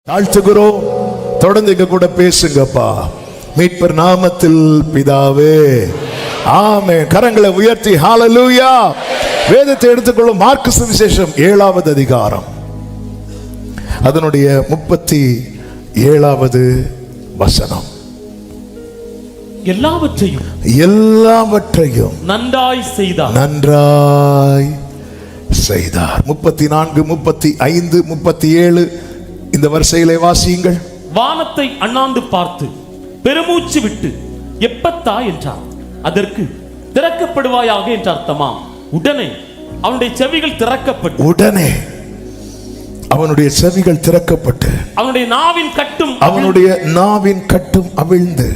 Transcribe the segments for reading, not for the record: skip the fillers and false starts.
தாழ்த்துகிறோம். தொடர்ந்து எங்க கூட பேசுங்கப்பா. மீட்பர் நாமத்தில் பிதாவே, ஆமென். கரங்களை உயர்த்தி ஹalleluya. வேதத்தை எடுத்துக்கொள்ளும். மார்க்கு சுவிசேஷம் 7வது அதிகாரம், அதனுடைய 37வது வசனம். எல்லாவற்றையும் நன்றாய் செய்தார். 34, 35, 37 இந்த வரிசையிலே வாசியுங்கள். வானத்தை அண்ணாந்து பார்த்து பெருமூச்சு விட்டு எப்பத்தா என்றார். அதற்கு திறக்கப்படுவாயாக என்ற அர்த்தமாம். உடனே அவனுடைய செவிகள் திறக்கப்பட்டு அவனுடைய நாவின் கட்டும் அவிழ்ந்து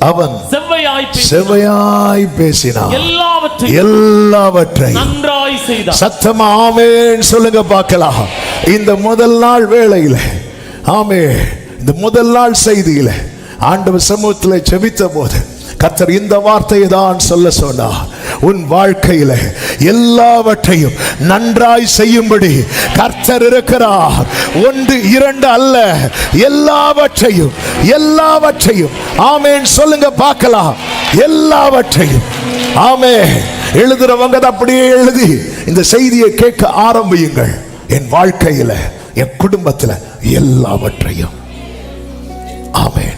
அவன் செவ்வையாய் பேசினான். எல்லாவற்றையும் நன்றாய் செய்தார். சத்தமா ஆமென் சொல்லுங்க பார்க்கலாம். இந்த முதல் நாள் வேளையில, ஆமென், இந்த முதல் நாள் செய்தியில ஆண்டவர் சமூகத்தில் ஜெபித்த போது கர்த்தர் இந்த வார்த்தையை தான் சொல்ல சொன்னார். உன் வாழ்க்கையில எல்லாவற்றையும் நன்றாய் செய்யும்படி கர்த்தர் இருக்கிறார். 1, 2 அல்ல, எல்லாவற்றையும் ஆமென் சொல்லுங்க பார்க்கலாம். எல்லாவற்றையும் ஆமென். எழுதுறவங்க அப்படியே எழுதி இந்த செய்தியை கேட்க ஆரம்பியுங்கள். என் வாழ்க்கையில, என் குடும்பத்துல எல்லாவற்றையும். ஆமென்.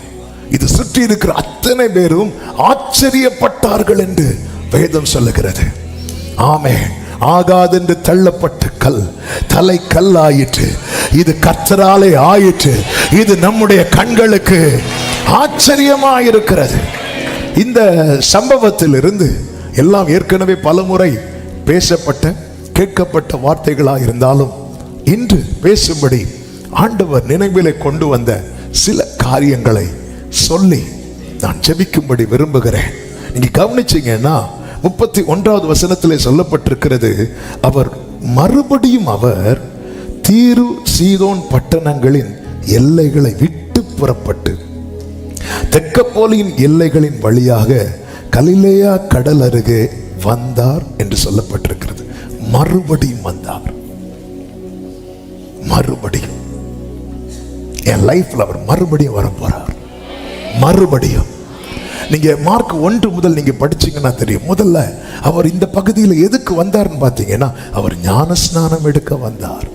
இது சுற்றி இருக்கிற அத்தனை பேரும் ஆச்சரியப்பட்டார்கள் என்று வேதம் சொல்லுகிறது. ஆமென். ஆகாதென்று தள்ளப்பட்ட கல் தலை கல்லாயிற்று. இது கர்த்தராலே ஆயிற்று. இது நம்முடைய கண்களுக்கு ஆச்சரியமாயிருக்கிறது. இந்த சம்பவத்திலிருந்து எல்லாம் ஏற்கனவே பலமுறை பேசப்பட்ட கேட்கப்பட்ட வார்த்தைகளாக இருந்தாலும் இன்று பேசும்படி ஆண்டவர் நினைவிலே கொண்டு வந்த சில காரியங்களை சொல்லி நான் ஜெபிக்கும்படி விரும்புகிறேன். நீங்க கவனிச்சீங்கன்னா 31வது வசனத்திலே சொல்லப்பட்டிருக்கிறது, மறுபடியும் அவர் தீரு சீதோன் பட்டணங்களின் எல்லைகளை விட்டு புறப்பட்டு தெக்கப்போலியின் எல்லைகளின் வழியாக கலிலேயா கடல் அருகே வந்தார் என்று சொல்லப்பட்டிருக்கிறது. மறுபடியும் வந்தார். மறுபடியும் என் லைஃப்ல அவர் மறுபடியும் வர போறார். மறுபடியும் நீங்க மார்க் 1 முதல் நீங்க படிச்சீங்கன்னா தெரியும். முதல்ல அவர் இந்த பகுதியில் எதுக்கு வந்தார்னு பார்த்தீங்கன்னா, அவர் ஞானஸ்நானம் எடுக்க வந்தார்.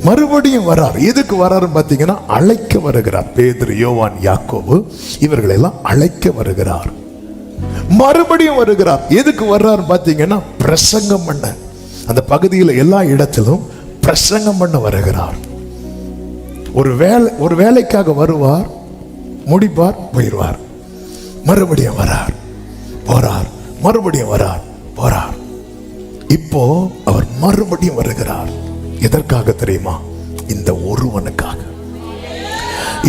மறுபடியும் வரார். எதுக்கு வராருன்னு பார்த்தீங்கன்னா, அழைக்க வருகிறார். பேதுரு, யோவான், யாக்கோபு இவர்களெல்லாம் அழைக்க வருகிறார். மறுபடியும் வருகிறார். எதுக்கு வர்றாரு பார்த்தீங்கன்னா, பிரசங்கம் பண்ண. அந்த பகுதியில் எல்லா இடத்திலும் பிரசங்கம் பண்ண வருகிறார். ஒரு வேலைக்காக வருவார், முடிப்பார், போயிடுவார். மறுபடியும் வரார், போறார், மறுபடியும் வரார், போறார். இப்போ அவர் மறுபடியும் வருகிறார். எதற்காக தெரியுமா? இந்த ஒருவனுக்காக.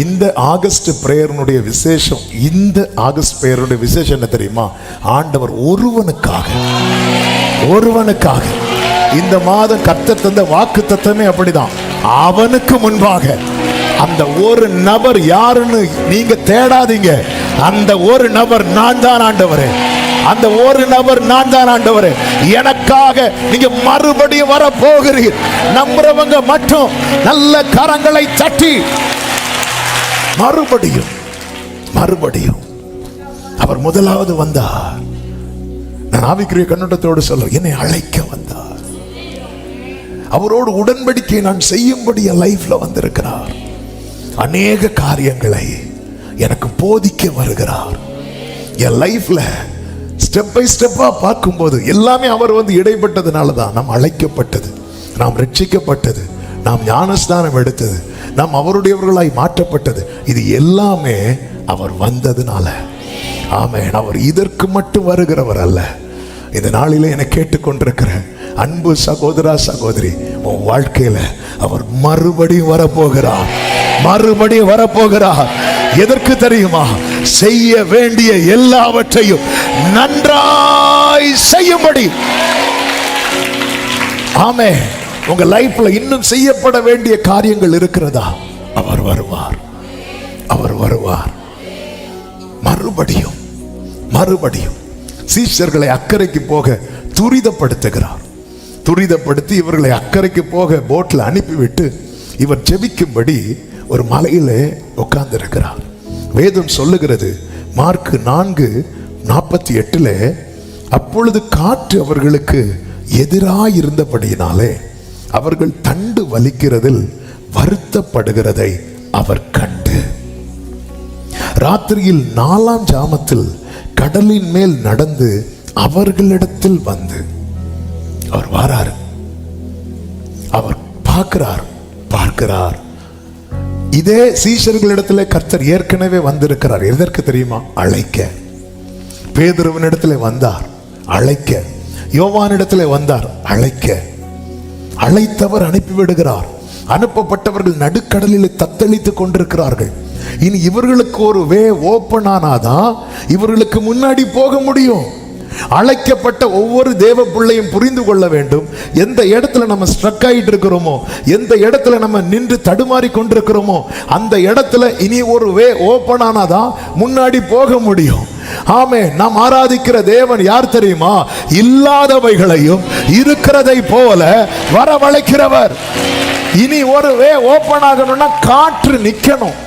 இந்த ஆகஸ்ட் பிரேயருடைய விசேஷம், இந்த ஆகஸ்ட் பிரேயருடைய விசேஷம் என்ன தெரியுமா? ஆண்டவர் ஒருவனுக்காக இந்த மாதம் கர்த்தர் தந்த வாக்கு தத்தமே அப்படிதான். அவனுக்கு முன்பாக அந்த ஒரு நபர் யாருன்னு நீங்க தேடாதீங்க. அந்த ஒரு நபர் நான் தான் ஆண்டவரே. அந்த ஒரு நபர் நான் தான் ஆண்டவரே. எனக்காக நீங்க மறுபடியும் வர போகிறீர். நம்புறவங்க மட்டும் நல்ல கரங்களை தட்டி மறுபடியும் அவர் முதலாவது வந்தார். நான் ஆவிக்குரிய கண்ணோட்டத்தோடு சொல்ல, என்னை அழைக்க வந்தார். அவரோடு உடன்படிக்கை நான் செய்யும்படி என் லைஃப்ல வந்திருக்கிறார். அநேக காரியங்களை எனக்கு போதிக்க வருகிறார். என் லைஃப்ல ஸ்டெப் பை ஸ்டெப்பா பார்க்கும்போது எல்லாமே அவர் இடைப்பட்டதுனால தான் நாம் அழைக்கப்பட்டது, நாம் ரட்சிக்கப்பட்டது, நாம் ஞானஸ்நானம் எடுத்தது, நாம் அவருடையவர்களாய் மாற்றப்பட்டது. இது எல்லாமே அவர் வந்ததுனால. ஆமென். அவர் இதற்கு மட்டும் வருகிறவர் அல்ல. இந்த நாளிலே என்னை கேட்டுக்கொண்டிருக்கிற அன்பு சகோதரா, சகோதரி, உன் வாழ்க்கையில அவர் மறுபடியும் வரப்போகிறார். எதற்கு தெரியுமா? செய்ய வேண்டிய எல்லாவற்றையும் நன்றாய் செய்யும்படி. ஆமென். உங்க லைஃப்ல இன்னும் செய்யப்பட வேண்டிய காரியங்கள் இருக்கிறதா? அவர் வருவார். மறுபடியும் சீஷர்களை அக்கறைக்கு போக துரிதப்படுத்துகிறார். துரிதப்படுத்தி இவர்களை அக்கறைக்கு போக போட்ல அனுப்பிவிட்டு இவர் ஜெபிக்கும்படி ஒரு மலையிலே உட்கார்ந்து இருக்கிறார். வேதம் சொல்லுகிறது மார்க் 4:48 அப்பொழுது காற்று அவர்களுக்கு எதிராய் இருந்தபடியினாலே அவர்கள் தண்டு வலிக்கிறதில் வருத்தப்படுகிறதை அவர் கண்டு ராத்திரியில் 4ஆம் ஜாமத்தில் கடலின் மேல் நடந்து அவர்களிடத்தில் வந்து அவர் வாரார். அவர் பார்க்கிறார். இதே சீஷர்களிடத்துல கர்த்தர் ஏற்கனவே வந்திருக்கிறார். எதற்கு தெரியுமா? அழைக்க. பேதுருவினிடத்துல வந்தார், அழைக்க. யோவானிடத்துல வந்தார், அழைக்க. அழைத்தவர் அனுப்பிவிடுகிறார். அனுப்பப்பட்டவர்கள் நடுக்கடலில் தத்தளித்துக் கொண்டிருக்கிறார்கள். இனி இவர்களுக்கு ஒரு வே ஓபன் ஆனாதான் இவர்களுக்கு முன்னாடி போக முடியும். அழைக்கப்பட்ட ஒவ்வொரு தேவ பிள்ளையும் புரிந்து கொள்ள வேண்டும். எந்த இடத்துல நம்ம ஸ்ட்ரக் ஆகிட்டு இருக்கிறோமோ, எந்த இடத்துல நம்ம நின்று தடுமாறி கொண்டிருக்கிறோமோ, அந்த இடத்துல இனி ஒரு வே ஓபன் ஆனாதான் முன்னாடி போக முடியும். ஆமே. நாம் ஆராதிக்கிற தேவன் யார் தெரியுமா? இல்லாதவைகளையும் இருக்கிறதை போல வரவழைக்கிறவர். இனி ஒரு வே ஓபன் ஆகணும்னா காற்று நிக்கணும்,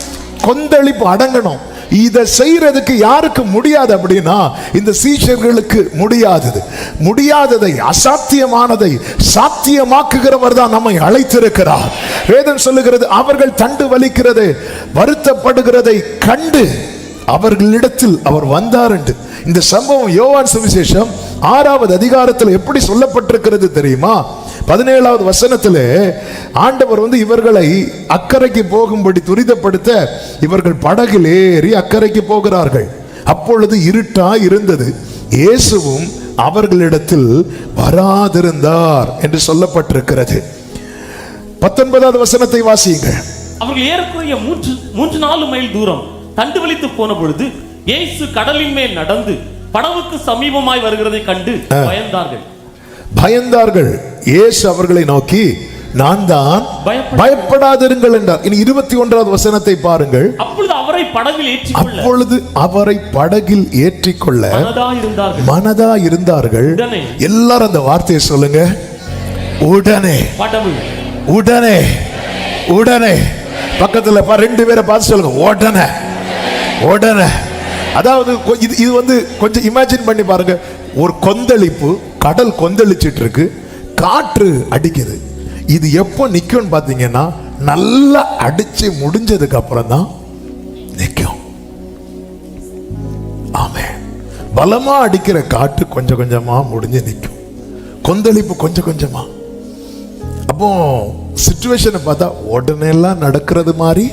கொந்தளிப்பு அடங்கணும். இதை செய்யறதுக்கு யாருக்கு முடியாது அப்படின்னா இந்த சீஷர்களுக்கு முடியாததை அசாத்தியமானதை சாத்தியமாக்குகிறவர் தான் நம்மை அழைத்திருக்கிறார். வேதம் சொல்லுகிறது அவர்கள் தண்டு வலிக்கிறது வருத்தப்படுகிறதை கண்டு அவர்களிடத்தில் அவர் வந்தார் என்று. இந்த சம்பவம் யோவான் சுவிசேஷம் 6வது அதிகாரத்தில் எப்படி சொல்லப்பட்டிருக்கிறது தெரியுமா? 17வது வசனத்தில் ஆண்டவர் இவர்களை அக்கறைக்கு போகும்படி துரிதப்படுத்த இவர்கள் படகில் ஏறி அக்கறைக்கு போகிறார்கள். அப்பொழுது இருட்டா இருந்தது, இயேசுவும் அவர்களிடத்தில் வராதிருந்தார் என்று சொல்லப்பட்டிருக்கிறது. 19வது வசனத்தை வாசியுங்கள். அவர்கள் ஏறக்குறைய 3-4 மைல் தூரம் தண்டு வலித்து போன பொழுது இயேசு கடலின் மேல் நடந்து படவுக்கு சமீபமாய் வருகிறதை கண்டு பயந்தார்கள். இயேசு அவர்களை நோக்கி நான் தான், பயப்படாதிருங்கள் என்றார். இனி 21வது வசனத்தை பாருங்கள். அப்பொழுது அவரை படகில் ஏற்றிக்கொள்ள மனதா இருந்தார்கள். எல்லாரும் அந்த வார்த்தையை சொல்லுங்க. உடனே உடனே உடனே. பக்கத்துல 2 பேரை பார்த்து சொல்லுங்க. உடனே உடனே. அதாவது இது கொஞ்சம் இமேஜின் பண்ணி பாருங்க. ஒரு கொந்தளிப்பு, கடல் கொந்தளிச்சிட்டு இருக்கு, காற்று அடிக்குது. இது எப்போ நிக்கும் பாத்தீங்கன்னா நல்லா அடிச்சு முடிஞ்சதுக்கு அப்புறம் தான் நிக்கும். ஆமே. பலமா அடிக்கிற காற்று கொஞ்சம் கொஞ்சமா முடிஞ்சு நிக்கும், கொந்தளிப்பு கொஞ்சம் கொஞ்சமா. அப்போ சிச்சுவேஷனை பார்த்தா உடனே எல்லாம் நடக்கிறது மாதிரி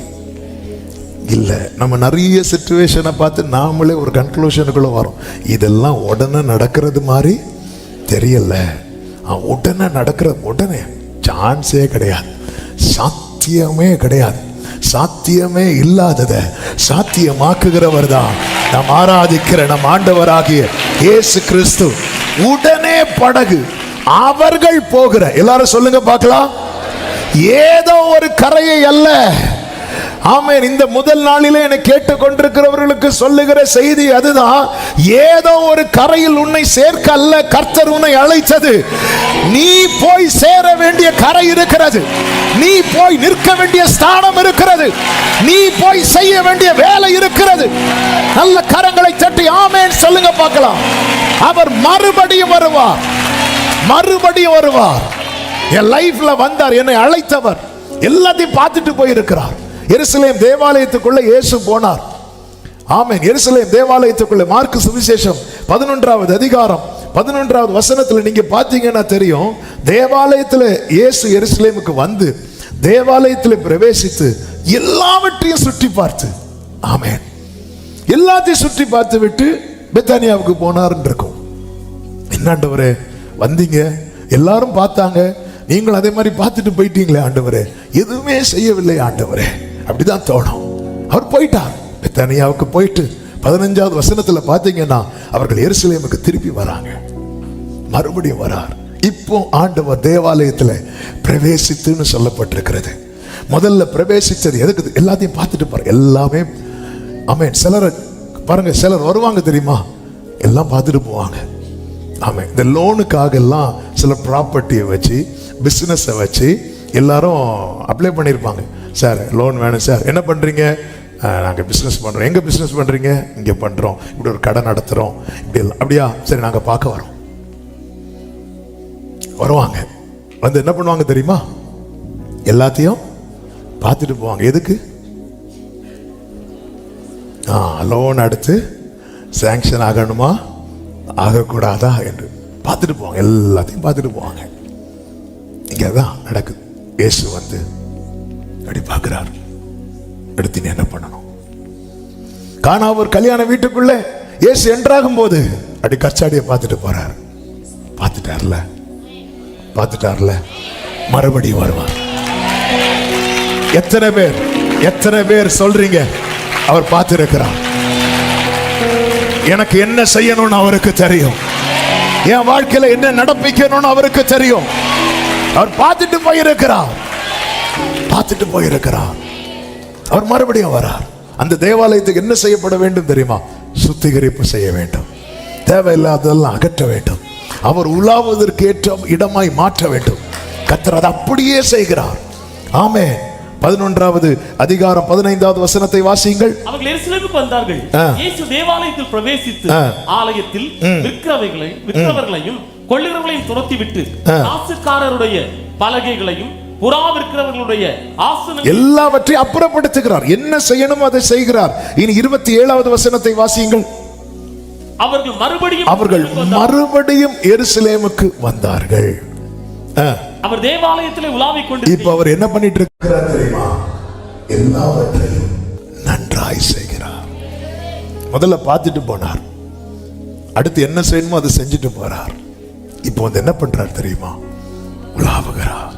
இல்லை. நம்ம நிறைய சிச்சுவேஷனை பார்த்து நாமளே ஒரு கன்க்ளூஷனுக்குள்ள வரோம். இதெல்லாம் உடனே நடக்கிறது மாதிரி தெரியல. உடனே உடனே சான்ஸே கிடையாது, சாத்தியமே கிடையாது. சாத்தியமே இல்லாததை சாத்தியமாக்குகிறவர் தான் நாம் ஆராதிக்கிற நம் ஆண்டவராகிய இயேசு கிறிஸ்து. உடனே படகு அவர்கள் போகிற, எல்லாரும் சொல்லுங்க பார்க்கலாம், ஏதோ ஒரு கரையை அல்ல. ஆமென். இந்த முதல் நாளிலே என்னை கேட்டுக்கொண்டிருக்கிறவர்களுக்கு சொல்லுகிற செய்தி அதுதான். ஏதோ ஒரு கரையில் உன்னை சேர்க்க அல்ல கர்த்தர் உன்னை அழைத்தது. நீ போய் சேர வேண்டிய கரை இருக்கிறது, நீ போய் நிற்க வேண்டிய ஸ்தானம் இருக்கிறது, நீ போய் செய்ய வேண்டிய வேலை இருக்கிறது. நல்ல கரங்களை தட்டி ஆமென் சொல்லுங்க பார்க்கலாம். அவர் மறுபடியும் வருவார், மறுபடியும் வருவார். என் லைஃப்ல வந்தார், என்னை அழைத்தவர், எல்லாத்தையும் பார்த்துட்டு போயிருக்கிறார். எருசலேம் தேவாலயத்துக்குள்ள இயேசு போனார். ஆமென். எருசலேம் தேவாலயத்துக்குள்ள மார்க் சுவிசேஷம் 11வது அதிகாரம் 11வது வசனத்துல நீங்க பாத்தீங்கன்னா தெரியும். தேவாலயத்துல இயேசு எருசலேமுக்கு வந்து தேவாலயத்துல பிரவேசித்து எல்லாவற்றையும் சுற்றி பார்த்து, ஆமென், எல்லாத்தையும் சுற்றி பார்த்து விட்டு பெத்தானியாவுக்கு போனார் இருக்கும். என்னண்டவரே வந்தீங்க, எல்லாரும் பார்த்தாங்க, நீங்கள் அதே மாதிரி பார்த்துட்டு போயிட்டீங்களே ஆண்டவரே, எதுவுமே செய்யவில்லை ஆண்டவரே, அப்படிதான் தோணும். அவர் போயிட்டார். பெத்தானியாவுக்கு போயிட்டு 15வது வசனத்துல பாத்தீங்கன்னா அவர்கள் எருசலேமுக்கு திருப்பி வராங்க, மறுபடியும் வரார். இப்போ ஆண்டவர் தேவாலயத்துல பிரவேசித்துன்னு சொல்லப்பட்டிருக்கிறது. முதல்ல பிரவேசிச்சது எதுக்கு? எல்லாத்தையும் பார்த்துட்டு பாருங்க, எல்லாமே. ஆமென். சிலர் பாருங்க, சிலர் வருவாங்க தெரியுமா, எல்லாம் பார்த்துட்டு போவாங்க. ஆமென். இந்த லோனுக்காக எல்லாம் சில ப்ராப்பர்ட்டியை வச்சு, பிசினஸை வச்சு எல்லாரும் அப்ளை பண்ணியிருப்பாங்க. சார் லோன் வேணும் சார், என்ன பண்ணுறீங்க? நாங்கள் பிஸ்னஸ் பண்ணுறோம். எங்கே பிஸ்னஸ் பண்ணுறீங்க? இங்கே பண்ணுறோம். இப்படி ஒரு கடை நடத்துகிறோம். இப்படி எல்லாம். அப்படியா? சரி, நாங்கள் பார்க்க வரோம். வருவாங்க. வந்து என்ன பண்ணுவாங்க தெரியுமா? எல்லாத்தையும் பார்த்துட்டு போவாங்க. எதுக்கு? லோன் அடுத்து சாங்ஷன் ஆகணுமா ஆகக்கூடாதா என்று பார்த்துட்டு போவாங்க. எல்லாத்தையும் பார்த்துட்டு போவாங்க. இங்கே தான் நடக்குது. இயேசு வந்து அப்படி பார்க்கிறார். எடுத்து என்ன பண்ணணும்? கானா ஒரு கல்யாண வீட்டுக்குள்ள இயேசு என்ட்ராகும் போது அப்படி கச்சாடியை பார்த்துட்டு போறார். பார்த்துட்டார்ல மறுபடியும் வருவார். எத்தனை பேர் சொல்றீங்க அவர் பார்த்திருக்கிறார்? எனக்கு என்ன செய்யணும்னு அவருக்கு தெரியும். என் வாழ்க்கையில என்ன நடப்பிக்கணும்னு அவருக்கு தெரியும். அவர் பார்த்துட்டு போயிருக்கிறார். அவர் மறுபடியும் வரார். அந்த தேவாலயத்துக்கு என்ன செய்யப்பட வேண்டும் தெரியுமா? சுத்திகரிப்பு செய்ய வேண்டும். தேவையில்லாததெல்லாம் அகற்ற வேண்டும். அவர் உலாவுவதற்கு ஏற்ற இடமாய் மாற்ற வேண்டும். கர்த்தர் அதை அப்படியே செய்கிறார். ஆமென். 11வது அதிகாரம் 15வது வசனத்தை வாசியுங்கள். அவர்கள் எருசலேமுக்கு வந்தார்கள். இயேசு தேவாலயத்தில் பிரவேசித்து ஆலயத்தில் விற்கிறவர்களையும் கொள்ளுகிறவர்களையும் துரத்திவிட்டு காசுக்காரருடைய பலகைகளையும் புறா விற்கிறவர்களுடைய ஆசனம் எல்லாவற்றையும் அப்புறப்படுத்துகிறார். என்ன செய்யணும் அதை செய்கிறார். இனி 27வது வசனத்தை வாசியுங்கள். அவர்கள் மறுபடியும் எருசலேமுக்கு வந்தார்கள். அவர் தேவாலயத்திலே உலாவிக் கொண்டு இப்ப அவர் என்ன பண்ணிட்டு இருக்கிறார் தெரியுமா? எல்லாவற்றையும் நன்றாய் செய்கிறார். முதல்ல பார்த்துட்டு போனார். அடுத்து என்ன செய்யணுமோ அதை செஞ்சுட்டு போறார். இப்போ வந்து என்ன பண்றார் தெரியுமா? உலாவுகிறார்.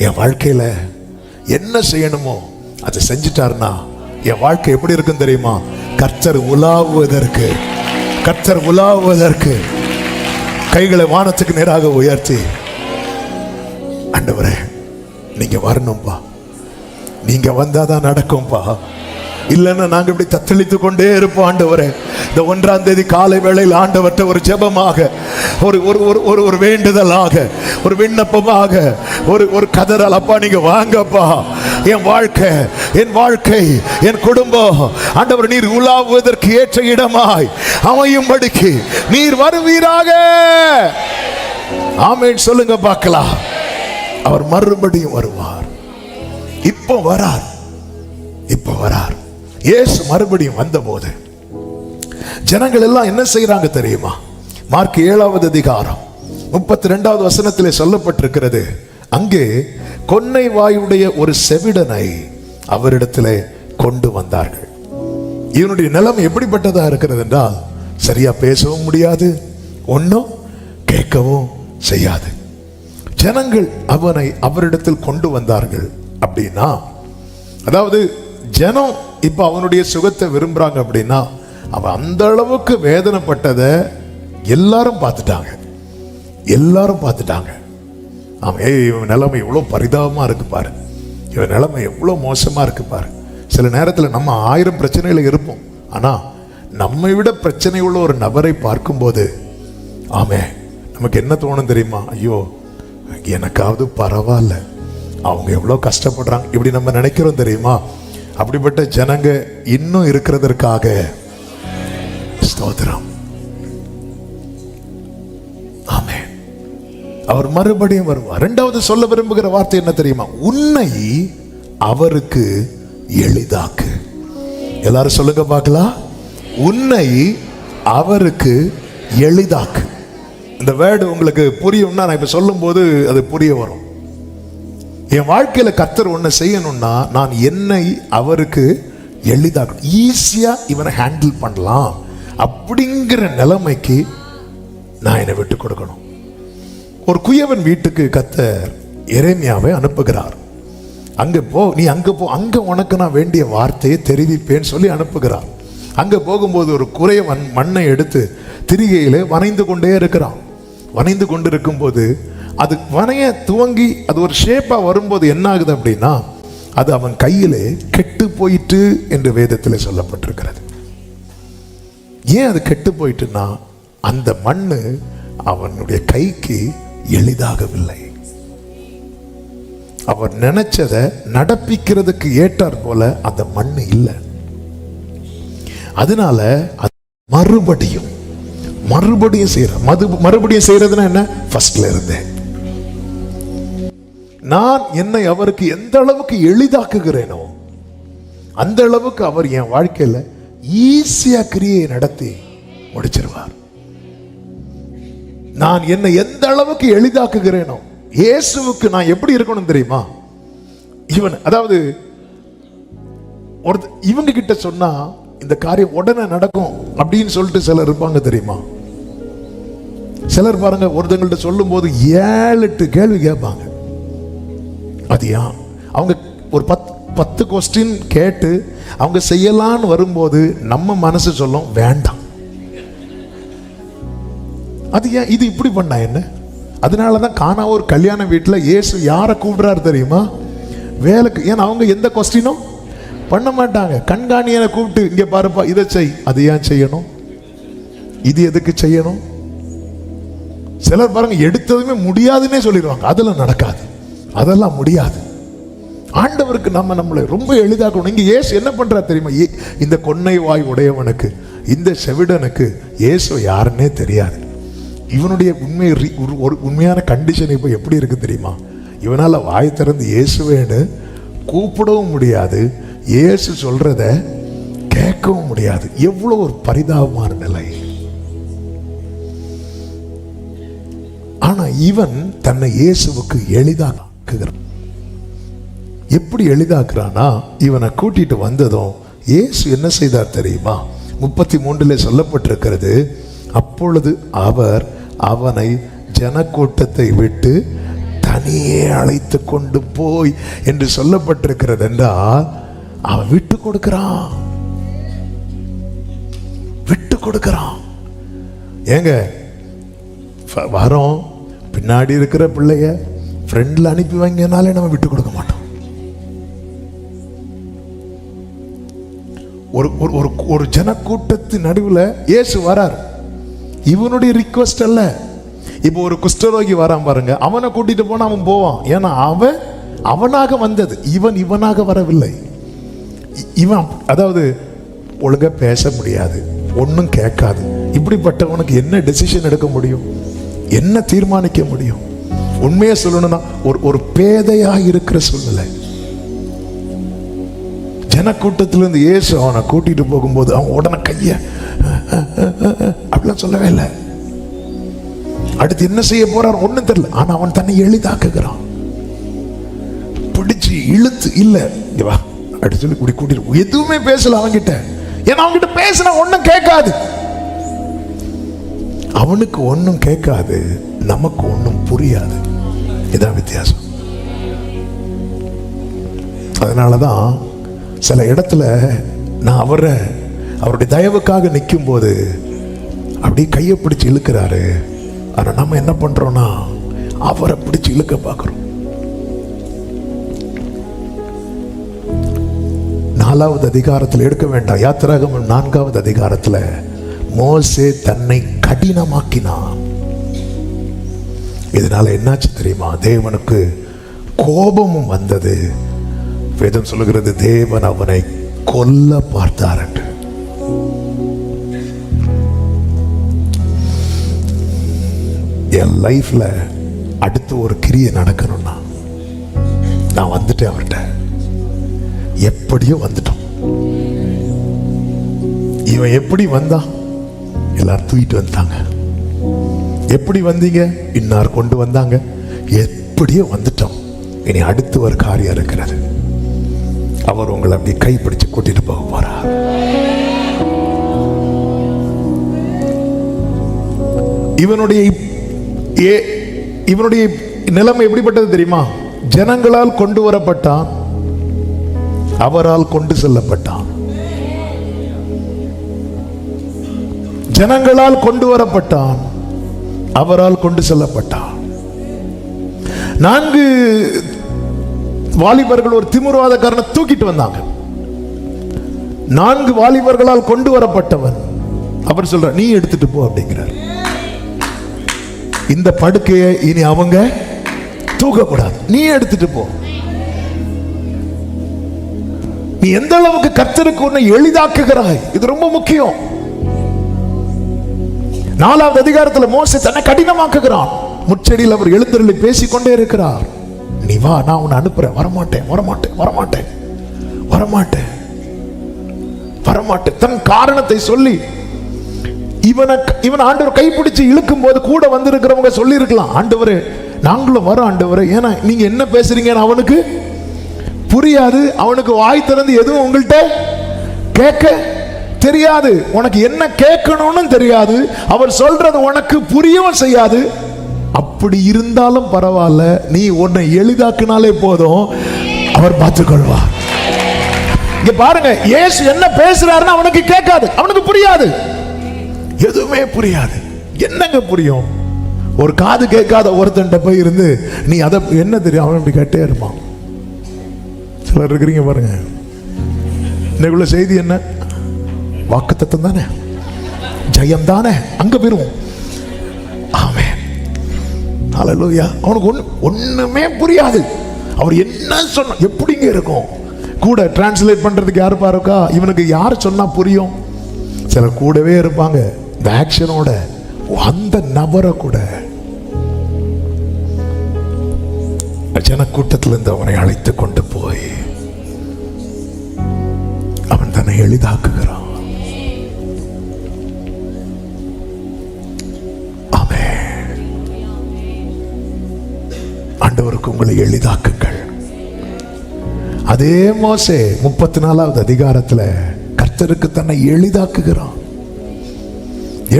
என் வாழ்க்கையில என்ன செய்யணுமோ அதை செஞ்சுட்டாருன்னா என் வாழ்க்கை எப்படி இருக்கும் தெரியுமா? கர்த்தர் உலாவுவதற்கு கைகளை வானத்துக்கு நேராக உயர்த்தி, ஆண்டவரே நீங்க வரணும்பா, நீங்க வந்தாதான் நடக்கும்பா, இல்லைன்னா நாங்க இப்படி தத்தளித்து கொண்டே இருப்போம். ஆண்டவரே, இந்த 1ஆம் தேதி காலை வேளையில் ஆண்டவர்கிட்ட ஒரு ஜெபமாக, ஒரு வேண்டுதலாக, ஒரு விண்ணப்பமாக, ஒரு கதறல், அப்பா நீங்க வாங்கப்பா, என் வாழ்க்கை என் குடும்பம் ஆண்டவர் நீர் உலாவுவதற்கு ஏற்ற இடமாய் அமையும்படிக்கு நீர் வருவீராக. ஆமென் சொல்லுங்க பார்க்கலாம். அவர் மறுபடியும் வருவார். இப்போ வரார். இயேசு மறுபடியும் வந்தபோது ஜனங்கள் எல்லாம் என்ன செய்யறாங்க தெரியுமா? மார்க் 7வது அதிகாரம் 32வது வசனத்திலே சொல்லப்பட்டிருக்கிறது. அங்கே கொன்னை வாயுடைய ஒரு செவிடனை அவரிடத்திலே கொண்டு வந்தார்கள். இவனுடைய நிலைமை எப்படிப்பட்டதா இருக்கிறது என்றால், சரியா பேசவும் முடியாது, ஒன்னும் கேட்கவும் செய்யாது. ஜனங்கள் அவனை அவரிடத்தில் கொண்டு வந்தார்கள். அப்படின்னா அதாவது ஜனம் இப்ப அவனுடைய சுகத்தை விரும்புறாங்க. அப்படின்னா அவன் அந்த அளவுக்கு வேதனைப்பட்டதை எல்லாரும் பார்த்துட்டாங்க. இவன் நிலைமை எவ்வளவு பரிதாபமா இருக்கு பாரு, இவன் நிலைமை எவ்வளவு மோசமா இருக்கு பாரு. சில நேரத்தில் நம்ம 1000 பிரச்சனையில இருப்போம். ஆனா நம்மை விட பிரச்சனை உள்ள ஒரு நபரை பார்க்கும்போது நமக்கு என்ன தோணும் தெரியுமா? ஐயோ எனக்காவது பரவாயில்ல, அவங்க எவ்வளவு கஷ்டப்படுறாங்க, இப்படி நம்ம நினைக்கிறோம் தெரியுமா? அப்படிப்பட்ட ஜனங்க இன்னும் இருக்கிறதற்காக ஸ்தோத்திரம். ஆமென். அவர் மறுபடியும் வருவார். 2வது சொல்ல விரும்புகிற வார்த்தை என்ன தெரியுமா? உன்னை அவருக்கு எளிதாக்கு. எல்லாரும் சொல்லுங்க பார்க்கலாம். உன்னை அவருக்கு எளிதாக்கு. இந்த வேர்டு உங்களுக்கு புரியும்னா, நான் இப்ப சொல்லும் போது அது புரிய வரும். என் வாழ்க்கையில கர்த்தர் ஒண்ணு செய்யணும்னா நான் என்னை அவருக்கு எளிதாக்கணும், ஈஸியா இவனை ஹேண்டில் பண்ணலாம் அப்படிங்கிற நிலைமைக்கு நான் என்னை விட்டு கொடுக்கணும். ஒரு குயவன் வீட்டுக்கு கர்த்தர் எரேமியாவை அனுப்புகிறார். அங்க போ, நீ அங்க போ, அங்க உனக்கு நான் வேண்டிய வார்த்தையை தெரிவிப்பேன்னு சொல்லி அனுப்புகிறார். அங்க போகும்போது ஒரு குறையவன் மண்ணை எடுத்து திரிகையிலே வனைந்து கொண்டே இருக்கிறான். வனைந்து கொண்டு இருக்கும் போது அது வனைய துவங்கி அது ஒரு ஷேப்பா வரும்போது என்ன ஆகுது அப்படின்னா, அது அவன் கையிலே கெட்டு போயிட்டு என்று வேதத்திலே சொல்லப்பட்டிருக்கிறது. ஏன் அது கெட்டு போயிட்டுன்னா, அந்த மண்ணு அவனுடைய கைக்கு எளிதாகவில்லை. அவர் நினைச்சதை நடப்பிக்கிறதுக்கு ஏற்றார் போல அந்த மண்ணு இல்லை. அதனால மறுபடியும் மறுபடியும் செய்யறதுன்னா என்ன? ஃபர்ஸ்ட்ல இருந்தேன். நான் என்னை அவருக்கு எந்த அளவுக்கு எளிதாக்குகிறேனோ அந்த அளவுக்கு அவர் என் வாழ்க்கையில ஈஸியா கிரியை நடத்தி முடிச்சிருவார். நான் என்னை எந்த அளவுக்கு எளிதாக்குகிறேனோ, இயேசுவுக்கு நான் எப்படி இருக்கணும் தெரியுமா? அதாவது இவங்க கிட்ட சொன்னா இந்த காரியம் உடனே நடக்கும் அப்படின்னு சொல்லிட்டு சிலர் இருப்பாங்க தெரியுமா? சிலர் பாருங்க, ஒருத்தங்கள்ட்ட சொல்லும் போது 7-8 கேள்வி கேட்பாங்க. அது ஏன்? அவங்க ஒரு 10 கொஸ்டின் கேட்டு அவங்க செய்யலான்னு வரும்போது நம்ம மனசு சொல்லும் வேண்டாம். அது ஏன் இது இப்படி பண்ணா என்ன? அதனாலதான் காணா ஒரு கல்யாண வீட்டுல இயேசு யாரை கூப்பிடுறாரு தெரியுமா? வேலைக்கு. ஏன்னா அவங்க எந்த கொஸ்டினும் பண்ண மாட்டாங்க. கண்காணியனை கூப்பிட்டு இங்க பாருப்பா இதை செய், அது ஏன் செய்யணும், இது எதுக்கு செய்யணும்? சிலர் பாருங்க எடுத்ததுமே முடியாதுன்னே சொல்லிடுவாங்க. அதெல்லாம் நடக்காது, அதெல்லாம் முடியாது. ஆண்டவருக்கு நம்மளை ரொம்ப எளிதாக்கணும். இங்க இயேசு என்ன பண்றா தெரியுமா? இந்த கொன்னை வாய் உடையவனுக்கு, இந்த செவிடனுக்கு இயேசு யாருன்னே தெரியாது. இவனுடைய உண்மையான கண்டிஷன் இப்ப எப்படி இருக்கு தெரியுமா? இவனால வாய் திறந்து இயேசுவேன்னு கூப்பிடவும் முடியாது, இயேசு சொல்றத கேட்கவும் முடியாது. எவ்வளவு ஒரு பரிதாபமான நிலை. ஆனா இவன் தன்னை இயேசுவுக்கு எளிதாக்குகிறான். எப்படி எளிதாக்குறானா? இவனை கூட்டிட்டு வந்ததும் இயேசு என்ன செய்தார் தெரியுமா? 33 சொல்லப்பட்டிருக்கிறது, அப்பொழுது அவர் அவனை ஜனக்கூட்டத்தை விட்டு தனியே அழைத்து கொண்டு போய் என்று சொல்லப்பட்டிருக்கிறது. என்றால் அவன் விட்டு கொடுக்கிறான். ஏங்க வரோம், பின்னாடி இருக்கிற பிள்ளைய ஃப்ரெண்ட்ல அனுப்பி வைங்கனாலே நம்ம விட்டு கொடுக்க மாட்டோம். ஒரு ஜனக்கூட்டத்து நடுவில் இயேசு வரார். இவனுடைய ரிக்வெஸ்ட் அல்ல. இப்போ ஒரு குஷ்டரோகி வரான் பாருங்க, அவனை கூட்டிட்டு போனா அவன் போவான். ஏன்னா அவனாக வந்தது, இவனாக வரவில்லை. இவன் அதாவது ஒழுங்கா பேச முடியாது, ஒன்னும் கேட்காது. இப்படிப்பட்டவனுக்கு என்ன டெசிஷன் எடுக்க முடியும், என்ன தீர்மானிக்க முடியும்? உண்மையா சொல்லணும்னா ஒரு பேதையா இருக்கிற சூழ்நிலை. ஜனக்கூட்டத்திலிருந்து இயேசு அவனை கூட்டிட்டு போகும்போது அவன் உடனே கைய அப்படிலாம் சொல்லவே இல்லை. அடுத்து என்ன செய்ய போறார் ஒண்ணும் தெரியல. ஆனா அவன் தன்னை எளிதாக்குகிறான். பிடிச்சு இழுத்து இல்ல வா அப்படி சொல்லி கூட்டிட்டு எதுவுமே பேசல அவன்கிட்ட. ஏன்னா அவன்கிட்ட பேசினா ஒன்னும் கேட்காது. அவனுக்கு ஒன்னும் கேட்காது, நமக்கு ஒன்னும் புரியாது. இதான் வித்தியாசம். அதனாலதான் சில இடத்துல நான் அவருடைய தயவுக்காக நிற்கும் போது அப்படியே கையை பிடிச்சு இழுக்கிறாரு. ஆனா நம்ம என்ன பண்றோம்னா அவரை பிடிச்சு இழுக்க பார்க்கிறோம். 4வது அதிகாரத்தில் எடுக்க வேண்டாம், யாத்திராகமம் 4வது அதிகாரத்தில் மோசே தன்னை கடினமாக்கினான். இதனால என்னாச்சு தெரியுமா? தேவனுக்கு கோபமும் வந்தது. வேதம் சொல்லுகிறது, தேவன் அவனை கொல்ல பார்த்தார் என்று. என் லைஃப்ல அடுத்து ஒரு கிரியை நடக்கணும்னா நான் வந்துட்டேன் அவர்கிட்ட. எப்படியோ வந்துட்டோம். இவன் எப்படி வந்தான்? எல்லாரும் தூக்கிட்டு வந்தாங்க. எப்படி வந்தீங்க? இன்னார் கொண்டு வந்தாங்க. எப்படியோ வந்துட்டோம். இனி அடுத்து ஒரு காரியம் இருக்கிறது. அவர் உங்களை அப்படி கைப்பிடிச்சு கூட்டிட்டு போக போறார். இவனுடைய நிலைமை எப்படிப்பட்டது தெரியுமா? ஜனங்களால் கொண்டு வரப்பட்டான், அவரால் கொண்டு செல்லப்பட்டான். ஜனங்களால் கொண்டு வரப்பட்டான், அவரால் கொண்டு செல்லப்பட்டான். 4 வாலிபர்கள் ஒரு திமிர்வாதக்காரனை தூக்கிட்டு வந்தாங்க. 4 வாலிபர்களால் கொண்டு வரப்பட்டவன் அவர் சொல்ற, நீ எடுத்துட்டு போ அப்படிங்கிறார். இந்த படுக்கையை இனி அவங்க தூக்க கூடாது, நீ எடுத்துட்டு போ. நீ எந்த அளவுக்கு கர்த்தருக்கு உன்னை எளிதாக்குகிறாய், இது ரொம்ப முக்கியம். 4வது அதிகாரத்தில் மோசே தன்னை கடினமாக்குகிறான். முச்செடியில் அவர் எழுந்தருளி பேசிக்கொண்டே இருக்கிறார். நீ வா, நான் உன்னை அனுப்புறேன். வரமாட்டேன் வரமாட்டேன் வரமாட்டேன் வரமாட்டேன் வரமாட்டேன். தன் காரணத்தை சொல்லி இவன் ஆண்டவர் கைப்பிடிச்சு இழுக்கும் போது கூட வந்திருக்கிறவங்க சொல்லி இருக்கலாம், ஆண்டவரே நாங்களும் வரோம் ஆண்டவரே, ஏன்னா நீங்க என்ன பேசுறீங்கன்னு அவனுக்கு புரியாது. அவனுக்கு வாய் திறந்து எதுவும் உங்கள்கிட்ட கேட்க தெரியாது. உனக்கு என்ன கேட்கணும்னு தெரியாது. அவர் சொல்றது உனக்கு புரியவும் செய்யாது. அப்படி இருந்தாலும் பரவாயில்ல, நீ உன்னை எளிதாக்குனாலே போதும், அவர் பார்த்துக்கொள்வார். இங்க பாருங்க, இயேசு என்ன பேசுறாருன்னு அவனுக்கு கேட்காது, அவனுக்கு புரியாது, எதுவுமே புரியாது. என்னங்க புரியும்? ஒரு காது கேட்காத ஒருத்தன்ட்ட போய் இருந்து நீ அதை என்ன தெரியும், அவன் இப்படி கேட்டே இருப்பான். சிலர் இருக்கிறீங்க பாருங்க. இன்னைக்குள்ள செய்தி என்ன? வாக்குத்தத்தம் தானே, ஜெயம் தானே, அங்க போயிருவோம். ஆமென், ஹல்லேலூயா. அவனுக்கு ஒண்ணுமே புரியாது. அவர் என்ன சொன்ன எப்படிங்க இருக்கும்? கூட டிரான்ஸ்லேட் பண்றதுக்கு யாரு பாருக்கா? இவனுக்கு யார் சொன்னா புரியும்? சிலர் கூடவே இருப்பாங்க, இந்த ஆக்ஷனோட அந்த நபரை கூட ஜனக்கூட்டத்தில் இருந்து அவனை அழைத்து கொண்டு போய் அவன் தன்னை எளிதாக்குகிறான். ஆமென். ஆண்டவருக்கு உங்களை எளிதாக்குங்கள். அதே மோசே 34வது அதிகாரத்தில் கர்த்தருக்கு தன்னை எளிதாக்குகிறான்.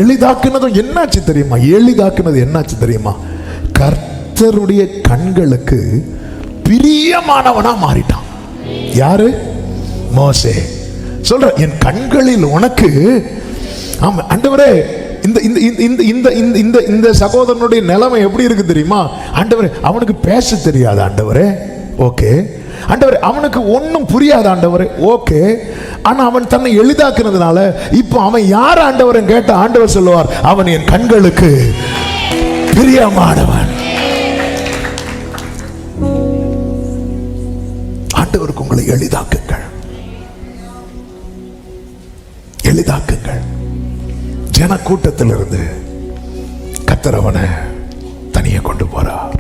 எளிதாக்குனதும் என்னாச்சு தெரியுமா? எளிதாக்குனது என்னாச்சு தெரியுமா? கர்த்தருடைய கண்களுக்கு பிரியமானவனா மாறிட்டான். யாரு? மோசே. சொல்ற, என் கண்களில் உனக்கு, ஆமா ஆண்டவரே, இந்த இந்த இந்த இந்த இந்த இந்த சகோதரனுடைய நிலைமை எப்படி இருக்கு தெரியுமா? ஆண்டவரே, அவனுக்கு பேச தெரியாது ஆண்டவரே, ஓகே ஆண்டவரே, அவனுக்கு ஒன்னும் புரியாது ஆண்டவரே, ஓகே. ஆனா அவன் தன்னை எளிதாக்குனதுனால இப்போ அவன் யார் ஆண்டவரை கேட்ட ஆண்டவர் சொல்லுவார், அவன் என் கண்களுக்கு பிரியமானவன். ஆண்டவருக்கு உங்களை எளிதாக்குங்கள், எளிதாக்குங்கள். ஜன கூட்டத்திலிருந்து கர்த்தர் அவனை தனியே கொண்டு போறார்.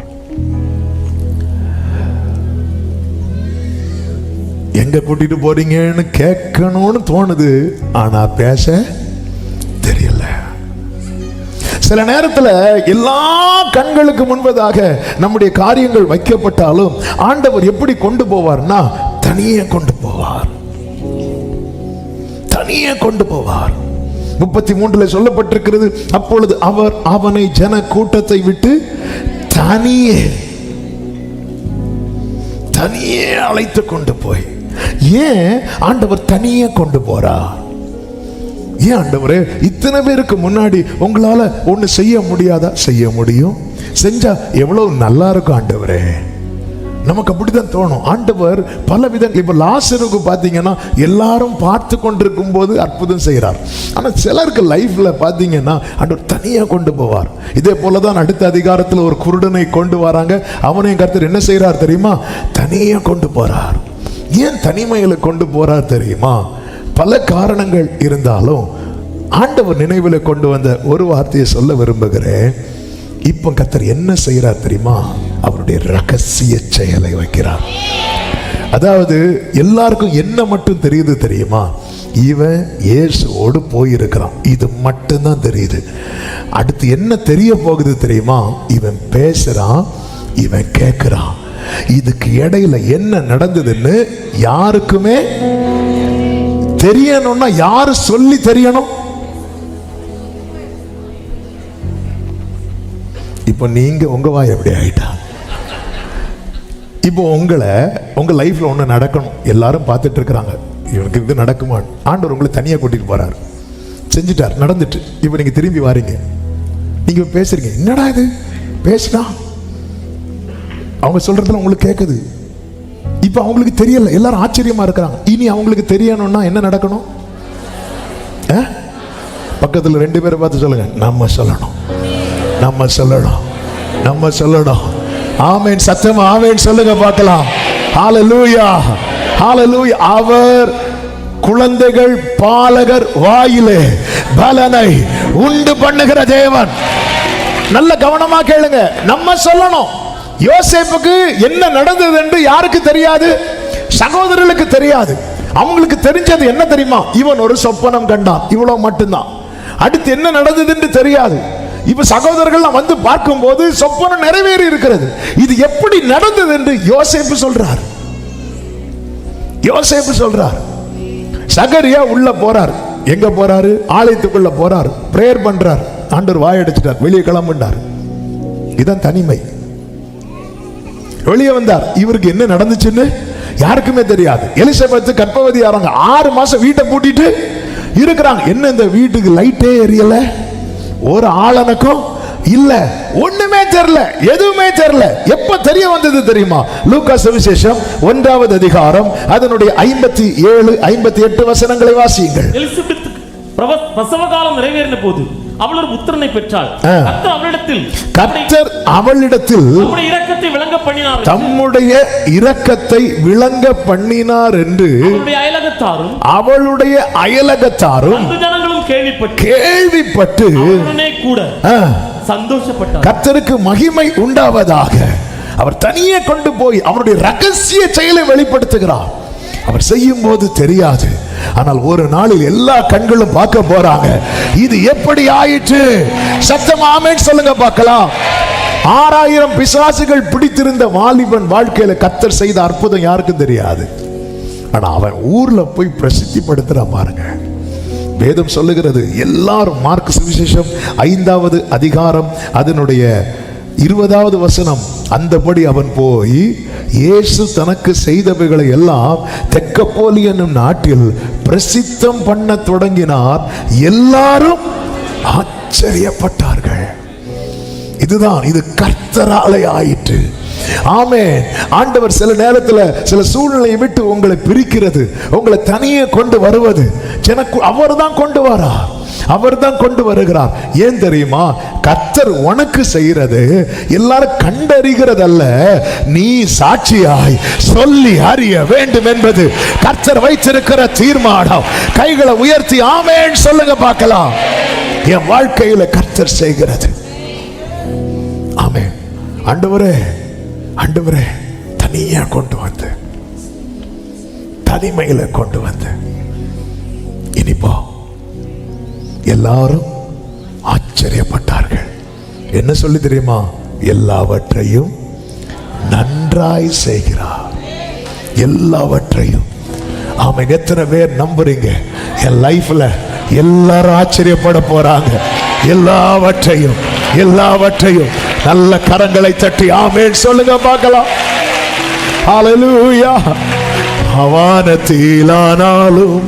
எங்க கூட்டிட்டு போறீங்கன்னு கேட்கணும்னு தோணுது, ஆனா பேச தெரியல. சில நேரத்தில் எல்லா கண்களுக்கு முன்பதாக நம்முடைய காரியங்கள் வைக்கப்பட்டாலும் ஆண்டவர் எப்படி கொண்டு போவார்னா தனியே கொண்டு போவார், தனியே கொண்டு போவார். 33 சொல்லப்பட்டிருக்கிறது, அப்பொழுது அவர் அவனை ஜன கூட்டத்தை விட்டு தனியே தனியே அழைத்து கொண்டு போய். ஏன் ஆண்டவர் தனியே கொண்டு போறா? ஏன் ஆண்டவரே, இத்தனை பேருக்கு முன்னாடி உங்களால ஒண்ணு செய்ய முடியாதா? செய்ய முடியும், செஞ்சா எவ்வளவு நல்லா இருக்கும் ஆண்டவரே. நமக்கு அப்படிதான் தோணும். ஆண்டவர் பல விதங்கள், இப்ப லாசருக்கு பாத்தீங்கன்னா எல்லாரும் பார்த்து கொண்டிருக்கும் போது அற்புதம் செய்யறார். ஆனா சிலருக்கு லைஃப்ல பாத்தீங்கன்னா ஆண்டவர் தனியா கொண்டு போவார். இதே போலதான் அடுத்த அதிகாரத்தில் ஒரு குருடனை கொண்டு வராங்க. அவனையும் கர்த்தர் என்ன செய்யறார் தெரியுமா? தனியா கொண்டு போறார். ஏன் தனிமையில கொண்டு போறார் தெரியுமா? பல காரணங்கள் இருந்தாலும் ஆண்டவர் நினைவில் கொண்டு வந்த ஒரு வார்த்தையை சொல்ல விரும்புகிறேன். இப்ப கர்த்தர் என்ன செய்யறார் தெரியுமா? அவருடைய ரகசிய செயலை வைக்கிறார். அதாவது எல்லாருக்கும் என்ன மட்டும் தெரியுது தெரியுமா? இவன் இயேசுவோடு போயிருக்கிறான், இது மட்டும்தான் தெரியுது. அடுத்து என்ன தெரிய போகுது தெரியுமா? இவன் பேசுறான், இவன் கேட்கிறான். இதுக்கு இடையில என்ன நடந்ததுன்னு யாருக்குமே தெரியணும்னா யாரு சொல்லி தெரியணும்? இப்போ நீங்க உங்க வாய் எப்படி ஆயிட்டா? இப்போ உங்க லைஃப்ல ஒண்ணு நடக்கணும், எல்லாரும் பார்த்துட்டு இருக்கிறாங்க, இவனுக்கு இது நடக்குமா? ஆண்டவர் உங்களை தனியா கூட்டிட்டு போறாரு, செஞ்சுட்டார், நடந்துட்டு. இப்போ நீங்க திரும்பி வாரீங்க, நீங்க பேசுறீங்க, என்னடா இது பேசினா? அவங்க சொல்றதுல உங்களுக்கு கேட்குது. இப்ப அவங்களுக்கு தெரியல, எல்லாரும் ஆச்சரியமா இருக்கிறாங்க. இனி அவங்களுக்கு தெரியணும்னா என்ன நடக்கணும்? பக்கத்துல 2 பேரை பார்த்து சொல்லுங்க, நம்ம சொல்லணும், நம்ம சொல்லணும், நம்ம சொல்லணும். ஆமென். சத்தமா ஆமென் சொல்லுங்க பார்க்கலாம். ஹல்லேலூயா. ஹalleluya. அவர் குழந்தைகள் பாலகர் வாயிலே பலனை உண்டு பண்ணுகிற தேவன். நல்ல கவனமா கேளுங்க. நம்ம சொல்லணும், யோசேப்புக்கு என்ன நடந்தது என்று யாருக்கு தெரியாது? சகோதரர்களுக்கு தெரியாது. அவங்களுக்கு தெரிஞ்சது என்ன தெரியுமா? இவன் ஒரு சொப்பனம் கண்டான், இவ்வளவு மட்டும்தான். அடுத்து என்ன நடந்தது என்று தெரியாது. இப்ப சகோதரர்கள் வந்து பார்க்கும் போது சொப்பனம் நிறைவேறி இருக்கிறது. இது எப்படி நடந்தது என்று யோசேப்பு சொல்றார். யோசேப்பு சொல்றார். சகரியா உள்ள போறார். எங்க போறாரு? ஆலயத்துக்குள்ள போறார். பிரேயர் பண்றார். ஆண்டவர் வாயடிச்சிட்டார், வெளியே கிளம்பினார். இதான் தனிமை. வெளியே வந்தார். இவருக்கு என்ன நடந்துச்சுன்னு யாருக்குமே தெரியாது. எலிசபெத் கர்ப்பவதி ஆறாங்க. 6 மாசம் வீட்டை பூட்டிட்டு இருக்கிறாங்க. என்ன இந்த வீட்டுக்கு லைட்டே எரியல, ஒரு ஆளனுக்கும் இல்ல, ஒண்ணுமே தெரியல, எதுவுமே தெரியல. எப்ப தெரிய வந்தது தெரியுமா? லூக்கா சுவிசேஷம் 1வது அதிகாரம் அதனுடைய 57 58 வசனங்களை வாசியுங்கள். எலிசபெத் பிரசவ காலம் நிறைவேறின போது அவள் ஒரு புத்திரனை பெற்றாள். கர்த்தர் அவளிடத்தில் தம்முடைய இரக்கத்தை விளங்க பண்ணினார் என்று அவளுடைய அயலகத்தாரும் கேள்விப்பட்டு கூட சந்தோஷப்பட்டார். கர்த்தருக்கு மகிமை உண்டாவதாக அவர் தனியே கொண்டு போய் அவருடைய ரகசிய செயலை வெளிப்படுத்துகிறார். அவர் செய்யும் போது தெரியாது, ஆனால் ஒரு நாளில் எல்லா கண்களும் பார்க்க போறாங்க. இது எப்படி ஆயிற்று? சத்தமா ஆமென் சொல்லுங்க பார்க்கலாம். 6000 பிசாசுகள் பிடித்திருந்த வாலிபன் வாழ்க்கையில கர்த்தர் செய்த அற்புதம் யாருக்கும் தெரியாது. ஆனா அவன் ஊர்ல போய் பிரசித்தி படுத்துறான் பாருங்க. வேதம் சொல்லுகிறது, எல்லாரும் மார்க் சுவிசேஷம் 5வது அதிகாரம் அதனுடைய 20வது வசனம், அந்தபடி அவன் போய் இயேசு தனக்கு செய்தவைகளை எல்லாம் தெக்கப்போலி என்னும் நாட்டில் பிரசித்தம் பண்ண தொடங்கினார். எல்லாரும் ஆச்சரியப்பட்டார்கள். இதுதான், இது கர்த்தராலே ஆயிற்று. ஆமென். ஆண்டவர் சில நேரத்தில் சில சூழ்நிலையை விட்டு உங்களை பிரிக்கிறது, உங்களை தனியே கொண்டு வருவது அவர் தான் கொண்டு வரார். அவர் தான் கொண்டு வருகிறார். ஏன் தெரியுமா? கர்த்தர் உனக்கு செய்கிறது எல்லாரும் கண்டறிகிறதல்ல, நீ சாட்சியாய் சொல்லி அறிய வேண்டும் என்பது கர்த்தர் வைத்திருக்கிற தீர்மானம். கைகளை உயர்த்தி ஆமென் சொல்லுங்க பார்க்கலாம். என் வாழ்க்கையில கர்த்தர் செய்கிறது. ஆமென். ஆண்டவரே, ஆண்டவரே, தனியா கொண்டு வந்து, தனிமையில கொண்டு வந்து, இனிப்போ எல்லாரும் ஆச்சரியப்பட்டார்கள். என்ன சொல்லி தெரியுமா? எல்லாவற்றையும் நன்றாய் செய்கிறார். எல்லாவற்றையும். ஆமென். எத்தனை பேர் நம்புறீங்க என் லைஃப்ல எல்லாரும் ஆச்சரியப்பட போறாங்க? எல்லாவற்றையும், எல்லாவற்றையும் நல்ல கரங்களை தட்டி ஆமென் சொல்லுங்க பார்க்கலாம். ஹல்லேலூயா. வானத்திலானாலும்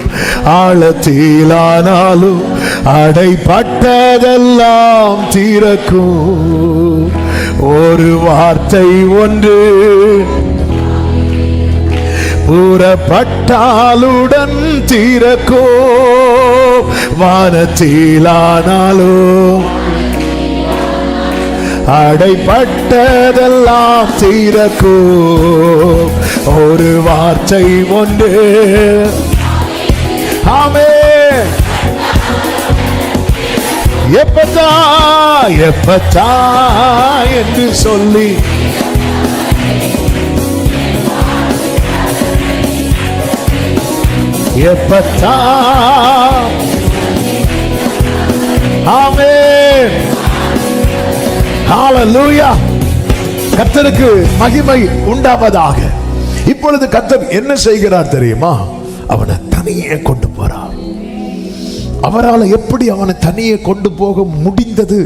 ஆழத்திலானாலும் அடைப்பட்டதெல்லாம் தீரக்கும். ஒரு வார்த்தை ஒன்று புறப்பட்டாலுடன் தீரக்கும். வானத்திலானாலும் அடைப்பட்டதெல்லாம் தீரக்கும். ஒரு வார்த்தை ஒன்று. ஆமென். எப்பதா எப்பதா என்று சொல்லி எப்பதா. ஆமென். ஹல்லேலூயா. கர்த்தருக்கு மகிமை உண்டாவதாக. இப்பொழுது கர்த்தர் என்ன செய்கிறார் தெரியுமா? அவனை தனியே கொண்டு போறார். அவரால் எப்படி அவனை தனியே கொண்டு போக முடிந்தது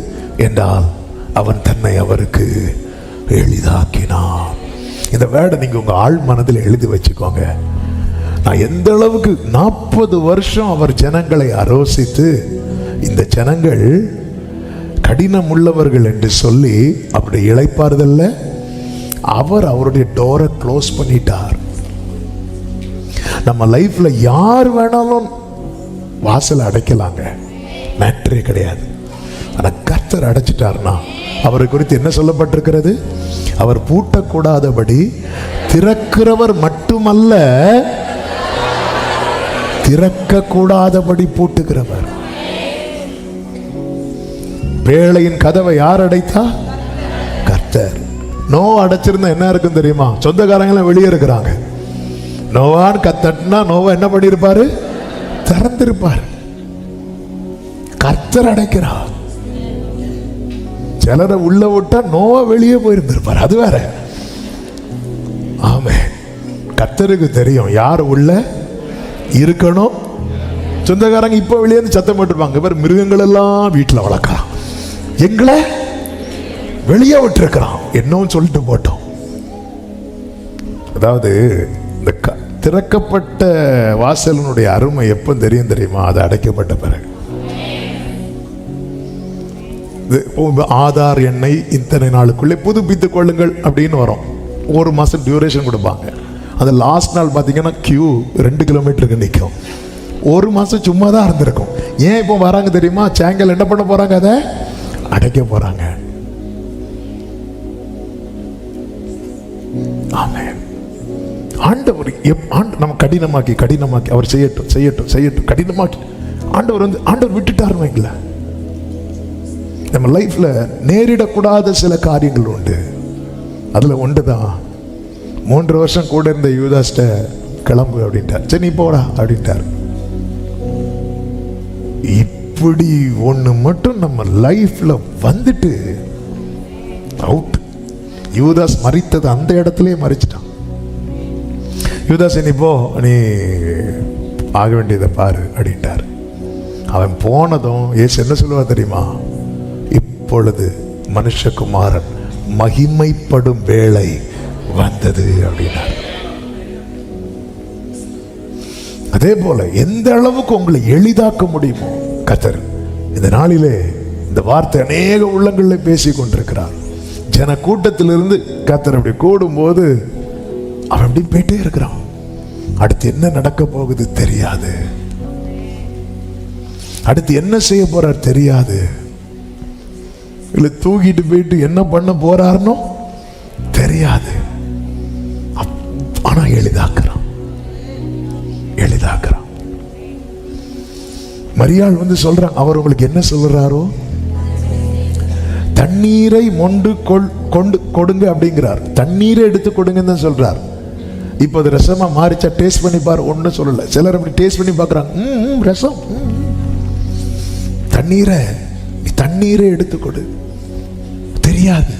என்றால் அவன் தன்னை அவருக்கு எளிதாக்கினான். இந்த வேர்டை நீங்க உங்க ஆழ் மனதில் எழுதி வச்சுக்கோங்க. நான் எந்த அளவுக்கு 40 வருஷம் அவர் ஜனங்களை ஆலோசித்து இந்த ஜனங்கள் கடினம் உள்ளவர்கள் என்று சொல்லி அப்படி இளைப்பாறுதல்ல அவர் அவருடைய டோரை க்ளோஸ் பண்ணிட்டார். நம்ம லைஃப்ல யார் வேணாலும் வாசலை அடைக்கலாங்க, மேட்டரே கிடையாது. ஆனா கர்த்தர் அடைச்சிட்டார்னா அவரை குறித்து என்ன சொல்லப்பட்டிருக்கிறது? அவர் பூட்டக்கூடாதபடி திறக்கிறவர் மட்டுமல்ல, திறக்க கூடாதபடி பூட்டுகிறவர். பேழையின் கதவை யார் அடைத்தா? கர்த்தர். நோவா அடைச்சிருந்தா என்ன இருக்கும் தெரியுமா? சொந்தக்காரங்க வெளியே இருக்கிறாங்க. நோவான் கத்தட்டினா நோவா என்ன பண்ணிருப்பாரு? திறந்திருப்பார். கர்த்தர் அடைக்கிறார். சிலரை உள்ள விட்டா நோவா வெளியே போயிருந்திருப்பார், அது வேற. ஆமே, கர்த்தருக்கு தெரியும் யார் உள்ள இருக்கணும். சொந்தக்காரங்க இப்ப வெளியே சத்தம் போட்டுருப்பாங்க, இவர் மிருகங்கள் எல்லாம் வீட்டில் வளர்க்கலாம், எங்களை வெளியே விட்டுருக்கிறான், என்னவும் சொல்லிட்டு போட்டோம். அதாவது இந்த திறக்கப்பட்ட வாசலினுடைய அருமை எப்ப தெரியும் தெரியுமா? அது அடைக்கப்பட்ட பிறகு. ஆதார் எண்ணை இத்தனை நாளுக்குள்ளே புதுப்பித்துக் கொள்ளுங்கள் அப்படின்னு வரும். ஒரு மாசம் டியூரேஷன் கொடுப்பாங்க. அது லாஸ்ட் நாள் பார்த்தீங்கன்னா கியூ 2 கிலோமீட்டருக்கு நிற்கும். ஒரு மாசம் சும்மா தான் இருந்திருக்கும். ஏன் இப்போ வராங்க தெரியுமா? சேங்கல் என்ன பண்ண போறாங்க? அதை அடைக்க போறாங்க. ஆமென். ஆண்டவர் நம்ம கடினமாக்கி அவர் செய்யட்டும் செய்யட்டும் செய்யட்டும் கடினமாக்கி ஆண்டவர் விட்டுட்டாருன்னு வைங்கள. நம்ம லைஃப்ல நேரிடக்கூடாத சில காரியங்கள் உண்டு. அதுல ஒன்றுதான் 3 வருஷம் கூட இருந்த யூதாஸ்ட கிளம்பு அப்படின்ட்டார். சரி நீ போடா அப்படின்ட்டார். இப்படி ஒண்ணு மட்டும் நம்ம லைஃப்ல வந்துட்டு அவுட். யூதாஸ் மரித்தது அந்த இடத்துலயே மறிச்சிட்டான். யூதாஸ் நீ போ, நீ ஆக வேண்டியதை பாரு அப்படின்ட்டார். அவன் போனதும் ஏசு என்ன சொல்லுவா தெரியுமா? இப்பொழுது மனுஷகுமாரன் மகிமைப்படும் வேளை வந்தது அப்படின்னார். அதே போல எந்த அளவுக்கு உங்களை எளிதாக்க முடியுமோ கர்த்தர் இந்த நாளிலே இந்த வார்த்தை அநேக உள்ளங்களில் பேசி கொண்டிருக்கிறார். ஜன கூட்டத்திலிருந்து கர்த்தர் அப்படி கூடும்போது அவன் அப்படி போயிட்டே இருக்கிறான். அடுத்து என்ன நடக்க போகுது தெரியாது. அடுத்து என்ன செய்ய போறார் தெரியாது. இல்ல தூக்கிட்டு போயிட்டு என்ன பண்ண போறாருன்னு தெரியாது. ஆனா எளிதாக்குறான். மரியாள் வந்து சொல்றான், அவர் உங்களுக்கு என்ன சொல்றாரோ தண்ணீரை மொண்டு கொண்டு கொடுங்க அப்படிங்கிறார். தண்ணீரை எடுத்து கொடுங்கன்னு தான் சொல்றார். இப்போ அது ரசமா மாறிச்சா டேஸ்ட் பண்ணி பாரு, ஒன்னும் சொல்லல. சிலர் அப்படி டேஸ்ட் பண்ணி பார்க்கறாங்க. ரசம், தண்ணீரை எடுத்து கொடு. தெரியாது.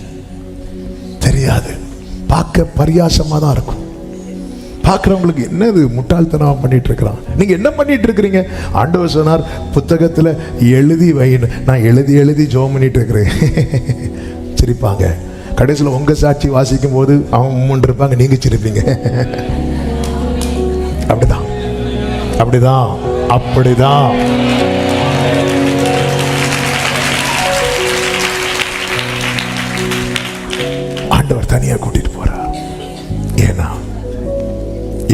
பார்க்க பரியாசமா தான் இருக்கும். பார்க்கிறவங்களுக்கு என்னது முட்டாள்தனம் பண்ணிட்டு இருக்கிறான். நீங்க என்ன பண்ணிட்டு இருக்கிறீங்க? ஆண்டவர் சொன்னார் புத்தகத்துல எழுதி வைன்னு. நான் எழுதி ஜெபம் பண்ணிட்டு இருக்கிறேன். சிரிப்பாங்க. கடைசியில் உங்க சாட்சி வாசிக்கும் போது அவன் முன் இருப்பாங்க, நீங்க சிரிப்பீங்க. அப்படிதான். ஆண்டவர் தனியா கூட்டிட்டு போறார். ஏன்னா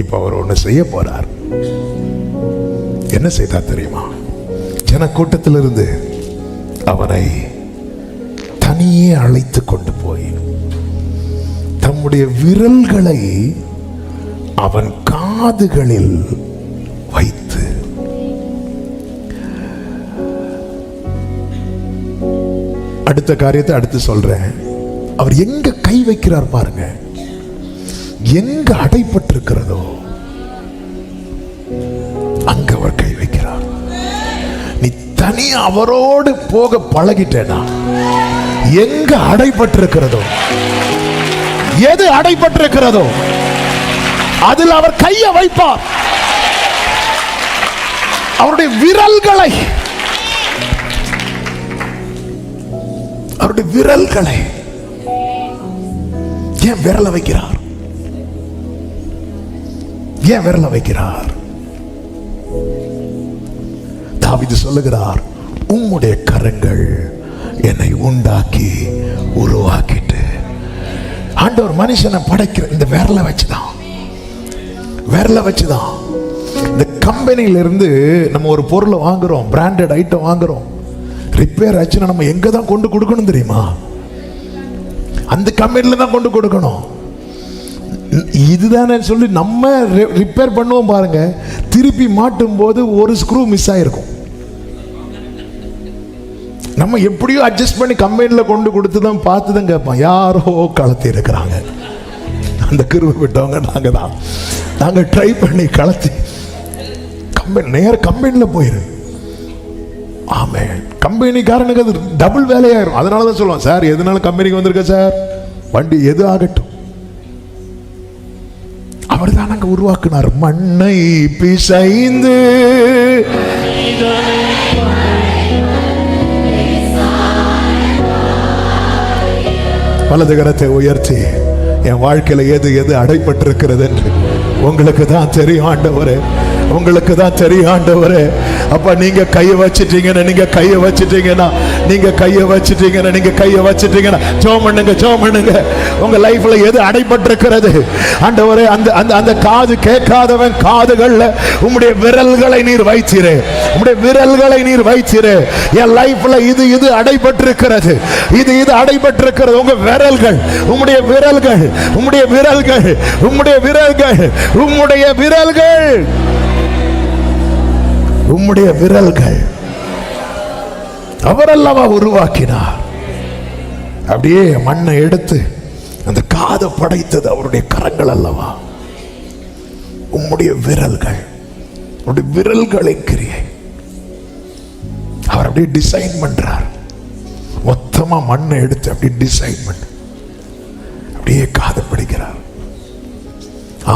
இப்ப அவர் ஒண்ணு செய்ய போறார். என்ன செய்தார் தெரியுமா? ஜன கூட்டத்திலிருந்து அவனை தனியே அழைத்து கொண்டு போய் தம்முடைய விரல்களை அவன் காதுகளில் வைத்து அடுத்த காரியத்தை அடுத்து சொல்றேன். அவர் எங்க கை வைக்கிறார் பாருங்க. எங்க அடைப்பட்டிருக்கிறதோ அங்க அவர் கை வைக்கிறார். நீ தனி அவரோடு போக பழகிட்டேனா, எங்க அடைப்பட்டிருக்கிறதோ, எது அடைப்பட்டிருக்கிறதோ அதில் அவர் கையை வைப்பார். அவருடைய விரல்களை ஏன் விரல வைக்கிறார்? தாவீது சொல்லுகிறார், உம்முடைய கரங்கள் என்னை உண்டாக்கி உருவாக்கிட்டு. ஆண்டவர் மனுஷனை படைக்கிற இந்த விரல வச்சுதான். இந்த கம்பெனியில இருந்து நம்ம ஒரு பொருளை வாங்குறோம், பிராண்டட் ஐட்டம் வாங்குறோம், ரிப்பேர் ஆச்சுன்னா நம்ம எங்க தான் கொண்டு கொடுக்கணும் தெரியுமா? அந்த கம்பெனில தான் கொண்டு கொடுக்கணும். இதுதானே சொல்லி நம்ம ரிப்பேர் பண்ணுவோம் பாருங்க. திருப்பி மாட்டும் போது ஒரு ஸ்க்ரூ மிஸ் ஆயிருக்கும். நம்ம எப்படியோ அட்ஜஸ்ட் பண்ணி கம்பெனியில் கொண்டு கொடுத்து தான் பார்த்து தான் கேட்போம். யாரோ கலத்தி இருக்கிறாங்க. அந்த கிருபை விட்டவங்க நாங்கள் தான். நாங்கள் ட்ரை பண்ணி கலத்தி கம்பெனியில் போயிரு. ஆமே, கம்பெனிக்காரனுக்கு அது டபுள் வேலையாயிரும். அதனால தான் சொல்லுவோம், சார் எதுனாலும் கம்பெனிக்கு வந்திருக்க சார், வண்டி எது ஆகட்டும். அவர் தான் நாங்கள் உருவாக்குனார். மண்ணை பிசைந்து வலது கரத்தை உயர்த்தி, என் வாழ்க்கையில எது எது அடைப்பட்டிருக்கிறது என்று உங்களுக்கு தான் தெரியும் ஆண்டவரே, உங்களுக்கு தான் தெரியும் ஆண்டவரே. அப்ப நீங்க கையை வச்சிட்டீங்கன்னா, ஜெபம் பண்ணுங்க. உங்க லைஃப்ல எது அடைபட்டிருக்கிறது ஆண்டவரே, அந்த காது கேட்காதவன் காதுகள்ல உம்முடைய விரல்களை நீர் வைத்தீரே. என் லைஃப்ல இது அடைபட்டிருக்கிறது, இது அடைபட்டிருக்கிறது. உங்க விரல்கள், உம்முடைய விரல்கள் அவரல்லவா உருவாக்கினார். அப்படியே மண்ணை எடுத்து அந்த காதை படைத்தது அவருடைய கரங்கள் அல்லவா. உம்முடைய விரல்களின் கிரியை அவர் அப்படியே டிசைன் பண்றார். மொத்தமா மண்ணை எடுத்து அப்படியே டிசைன் பண்ண அப்படியே காதை பிடிக்கிறார்.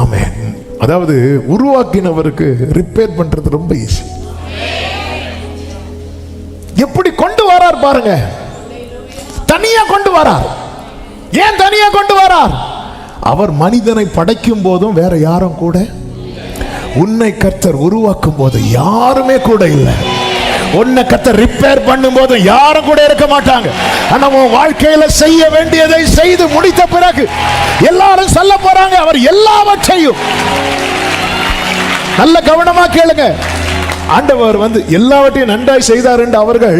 ஆமென். அதாவது உருவாக்கினவருக்கு ரிப்பேர் பண்றது ரொம்ப ஈஸி. எப்படி கொண்டு வரார் பாருங்க. தனியா கொண்டு வரார். ஏன் தனியா கொண்டு வரார்? அவர் மனிதனை படைக்கும் போதும் வேற யாரும் கூட, உன்னை கர்த்தர் உருவாக்கும் போது யாருமே கூட இல்லை. உன்னை கர்த்தர் ரிப்பேர் பண்ணும் போது யாரும் கூட இருக்க மாட்டாங்க. ஆனா உன் வாழ்க்கையில செய்ய வேண்டியதை செய்து முடித்த பிறகு எல்லாரும் சொல்ல போறாங்க, அவர் எல்லாவற்றையும். நல்ல கவனமா கேளுங்க. ஆண்டவர் எல்லாவற்றையும் நன்றாய் செய்தார் என்று அவர்கள்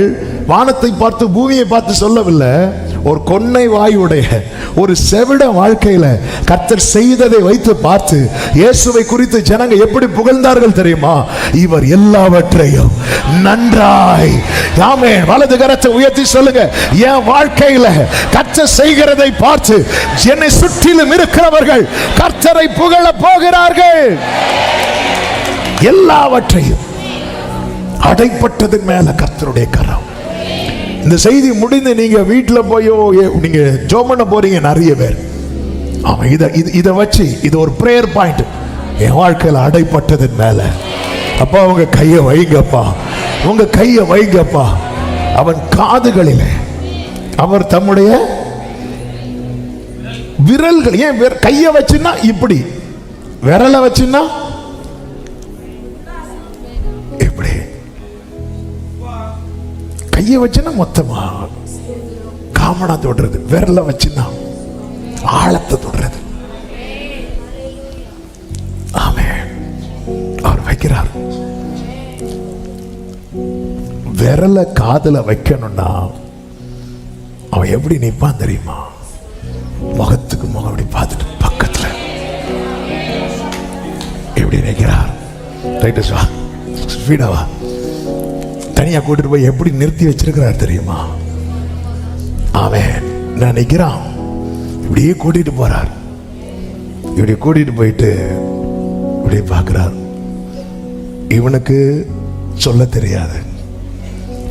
வானத்தை பார்த்து பூமியை பார்த்து சொல்லவில்லை. ஒரு கொன்னை வாயுடைய ஒரு செவிட வாழ்க்கையில கர்த்தர் செய்ததை வைத்து பார்த்து இயேசுவை குறித்து ஜனங்க எப்படி புகழ்ந்தார்கள் தெரியுமா? இவர் எல்லாவற்றையும் நன்றாய். ஆமென். வலது கரத்தை உயர்த்தி சொல்லுங்க, என் வாழ்க்கையில கர்த்தர் செய்கிறதை பார்த்து என்னை சுற்றிலும் இருக்கிறவர்கள் கர்த்தரை புகழ போகிறார்கள். எல்லாவற்றையும் அடைப்பட்டதன் மேல கர்த்தருடைய கரம். இந்த செய்தி முடிந்து நீங்க வீட்டில் போயோ நீங்க ஜெபம் பண்ண போறீங்க நிறைய பேர். ஆமா, இதை வச்சு இது ஒரு பிரேயர் பாயிண்ட். என் வாழ்க்கையில் அடைப்பட்டதன் மேல அப்பா உங்க கையை வைங்கப்பா. அவன் காதுகளிலே அவர் தம்முடைய விரல்கள். ஏன் கையை வச்சுன்னா இப்படி, விரலை வச்சுன்னா இப்படி, கையை வச்சுன்னா மொத்தமா காமனா தொடுறது, விரல வச்சுன்னா ஆழத்தை தொடுறது. ஆமென். அவர் வைக்கிறார். விரல காதுல வைக்கணும்னா அவன் எப்படி நிப்பான் தெரியுமா? முகத்துக்கு முகம் அப்படி பார்த்துட்டு பக்கத்துல எப்படி நிற்கிறார். ரைட்டு வா, ஸ்பீடாவா, தனியா கூட்டிட்டு போய் எப்படி நிறுத்தி வச்சிருக்கிறார் தெரியுமா? அவன் நான் நிற்கிறான், இப்படியே கூட்டிட்டு போறார். இப்படி கூட்டிட்டு போயிட்டு இப்படியே பார்க்கிறார். இவனுக்கு சொல்ல தெரியாது,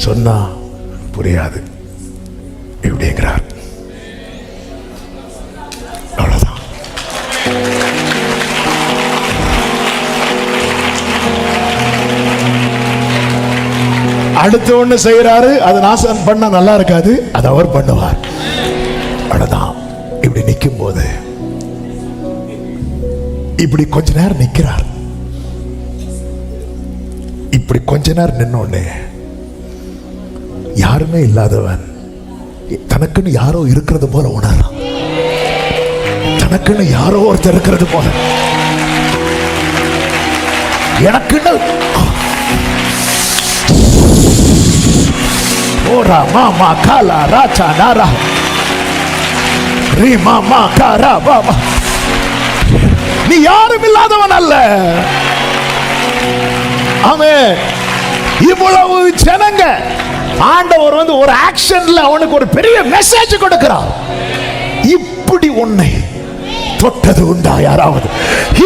சொன்னா புரியாது. இப்படிங்கிறார். அவ்வளவுதான். அடுத்த ஒண்ணு செய்யறாரு, அதை நாசம் பண்ண நல்லா இருக்காது, அதை அவர் பண்ணுவார். அவ்வளவுதான். இப்படி நிற்கும் போது இப்படி கொஞ்ச நேரம் நிற்கிறார். இப்படி கொஞ்ச நேரம் நின்னோடனே யாருமே இல்லாதவன் தனக்குன்னு யாரோ இருக்கிறது போல உணர்றான். தனக்குன்னு யாரோ ஒருத்தர் இருக்கிறது போல, எனக்குன்னு ஓரா மாமா காலா ராச்சா நாரா ரீ மாமா காரா பாபா நீ யாரும் இல்லாதவன் அல்ல. ஆமென். இவ்வளவு ஜனங்க ஆண்டவர் ஒரு ஆக்ஷன்ல அவனுக்கு ஒரு பெரிய மெசேஜ் கொடுக்கிறார். இப்படி உன்னை தொட்டது உண்டா யாராவது?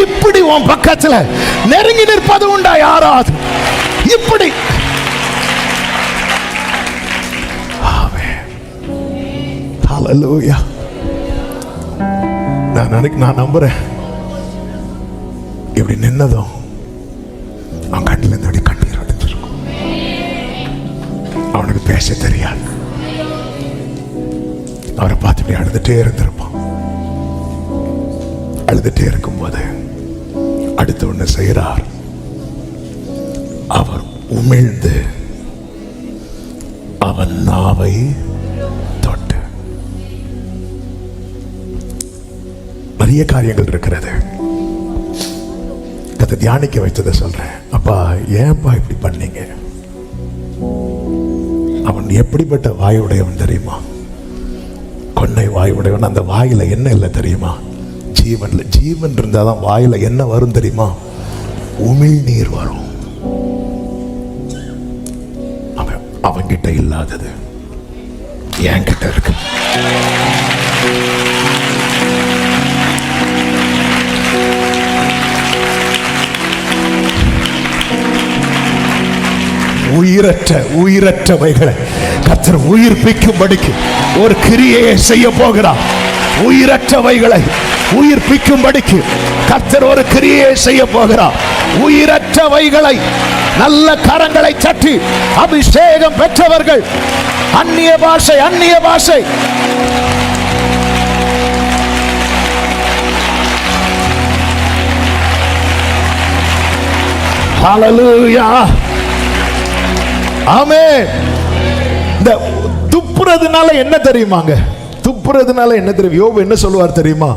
இப்படி உன் பக்கத்துல நெருங்கி நிற்பது உண்டா யாராவது? இப்படி ஹல்லேலூயா. நான் நம்புறேன் இப்படி நின்னதும் அவன் கண்ணில் இருந்து கண்ணீர் அடைஞ்சிருக்கும். அவனுக்கு பேச தெரியாது. அவரை பார்த்து இப்படி அழுதுட்டே இருந்திருப்பான். அழுதுட்டே இருக்கும்போது அடுத்த ஒண்ணு செய்கிறார். அவர் உமிழ்ந்து அவன் நாவை தொட்டு. நிறைய காரியங்கள் இருக்கிறது. அதை தியானிக்க வைத்ததை சொல்றேன். அப்பா ஏன்பா இப்படி பண்ணீங்க? அவன் எப்படிப்பட்ட வாயுடையவன் தெரியுமா? கொன்னை வாயுடையவன். அந்த வாயில என்ன இல்லை தெரியுமா? ஜீவன் இருந்தாதான் வாயில என்ன வரும் தெரியுமா? உமிழ் நீர் வரும். அவன்கிட்ட இல்லாதது என்கிட்ட இருக்கு. உயிரற்றவைகளை கர்த்தர் உயிர்ப்பிக்கும்படிக்கு ஒரு கிரியையை செய்ய போகிறார். உயிரற்றவைகளை உயிர்ப்பிக்கும்படிக்கு கர்த்தர் ஒரு கிரியை செய்ய போகிறார். உயிரற்றவைகளை நல்ல கரங்களை தட்டி அபிஷேகம் பெற்றவர்கள் அந்நிய பாஷை ஹல்லேலூயா. ஆமென். இந்த துப்புறதுனால என்ன தெரியுமாங்க? துப்புறதுனால என்ன தெரியும்? யோபு என்ன சொல்லுவார் தெரியுமா?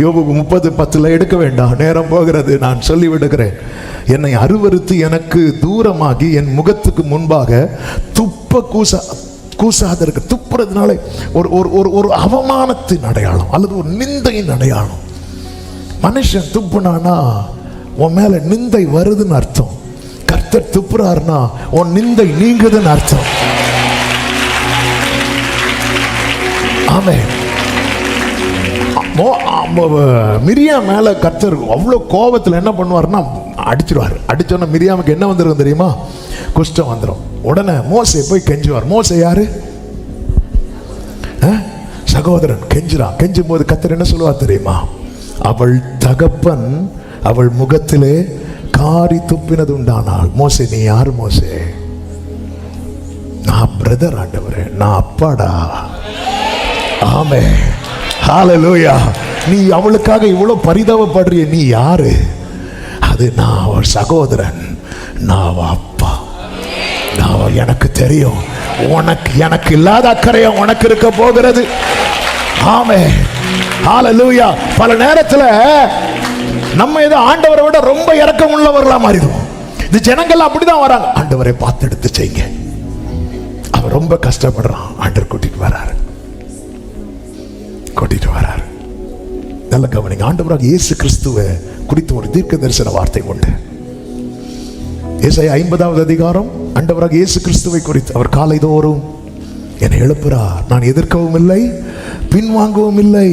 யோபு 30:10 எடுக்க வேண்டாம், நேரம் போகிறது, நான் சொல்லி விடுகிறேன். என்னை அருவருத்து எனக்கு தூரமாகி என் முகத்துக்கு முன்பாக துப்ப கூசாத இருக்க. துப்புறதுனால ஒரு அவமானத்தின் அடையாளம் அல்லது ஒரு நிந்தையின் அடையாளம். மனுஷன் துப்புனானா உன் மேல நிந்தை வருதுன்னு அர்த்தம். கர்த்தர் துப்புறாருனா உன் நிந்தை நீங்குதுன்னு அர்த்தம். ஆமென். மிரியா மேல கர்த்தர் அவ்வளவு கோபத்தில் என்ன பண்ணுவார்னா அடிச்சிருவார். அடிச்சோன்னா மிரியாமுக்கு என்ன வந்துடும் தெரியுமா? குஷ்டம் வந்துடும். உடனே மோசே போய் கெஞ்சுவார். மோசே யாரு? சகோதரன். கெஞ்சும் போது கர்த்தர் என்ன சொல்லுவார் தெரியுமா? அவள் தகப்பன் அவள் முகத்திலே காரி துப்பினது உண்டானால். மோசே நீ யாரு? மோசே நான் பிரதர் ஆண்டவரே, நான் அப்பாடா. ஆமென். ஹல்லேலூயா. நீ அவளுக்காக இவ்வளவு பரிதாபப்படுறிய, நீ யாரு? அது நான் அவள் சகோதரன், நான் அவள் அப்பா. நான் எனக்கு தெரியும். எனக்கு இல்லாத அக்கறையா உனக்கு இருக்க போகிறது. ஆமென். ஹல்லேலூயா. பல நேரத்தில் நம்ம ஏதோ ஆண்டவரை விட ரொம்ப இரக்கம் உள்ளவர்களா மாறிடுவோம். இந்த ஜனங்கள் அப்படிதான் வராங்க. ஆண்டவரை பார்த்து எடுத்து செய்யுங்க. அவன் ரொம்ப கஷ்டப்படுறான். ஆண்டவர் கூட்டிட்டு வராரு. நல்ல கவனிங்க. ஆண்டவராக இயேசு கிறிஸ்துவை குறித்து ஒரு தீர்க்க தரிசன வார்த்தை உண்டு. ஏசாயா 50வது அதிகாரம். ஆண்டவராக இயேசு கிறிஸ்துவை குறித்து அவர் காலைதோறும் என்னை எழுப்புறார், நான் எதிர்க்கவும் இல்லை பின்வாங்கவும் இல்லை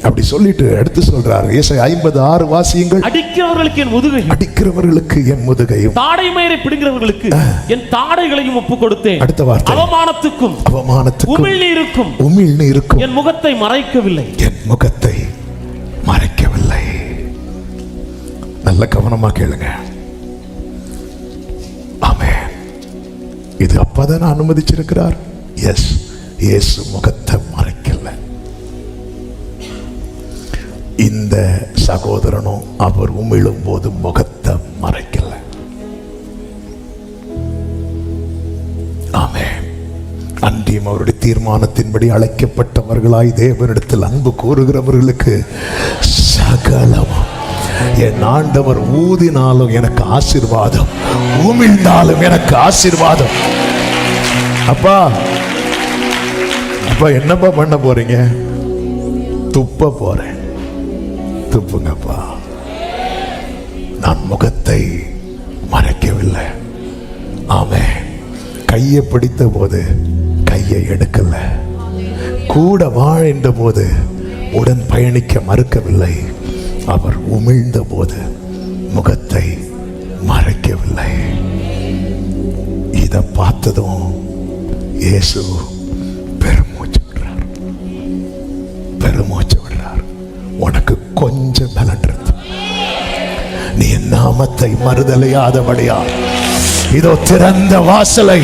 அப்படி சொல்லிட்டு எடுத்து சொல்றார். ஏசாயா 50:6 வாசியுங்கள். அடிக்கிறவர்களுக்கு என் முதுகையும் தாடை மயிரை பிடுங்கிறவர்களுக்கு என் தாடைகளையும் ஒப்பு கொடுத்தேன். அடுத்த வார்த்தை. அவமானத்துக்கும் உமிழ்நீருக்கும் என் முகத்தை மறைக்கவில்லை. நல்ல கவனமா கேளுங்க. ஆமென். இது அப்பதான் அனுமதிச்சிருக்கிறார். எஸ், இயேசு முகத்தை மறைக்கல. இந்த சகோதரனும் அவர் உமிழும் போது முகத்தை மறைக்கல. ஆமென். அன்றியும் அவருடைய தீர்மானத்தின்படி அழைக்கப்பட்டவர்களாய் தேவனிடத்தில் அன்பு கூறுகிறவர்களுக்கு சகலமும். என் ஆண்டவர் ஊதினாலும் எனக்கு ஆசீர்வாதம், உமிழ்ந்தாலும் எனக்கு ஆசீர்வாதம். அப்பா என்னப்பா பண்ண போறீங்க? துப்ப போறேன். துப்புங்கப்பா. முகத்தை மறைக்கவில்லை. ஆமென். கையை பிடித்த போது கையை எடுக்கல. கூட வாழ்ந்த போது உடன் பயணிக்க மறுக்கவில்லை. அவர் உமிழ்ந்த போது முகத்தை மறைக்கவில்லை. இதை பார்த்ததும் இயேசு பெருமூச்சு விடுறார். உனக்கு கொஞ்சம் பலன் இருக்கு. நீ என் நாமத்தை மறுதலையாதபடியா இதோ திறந்த வாசலை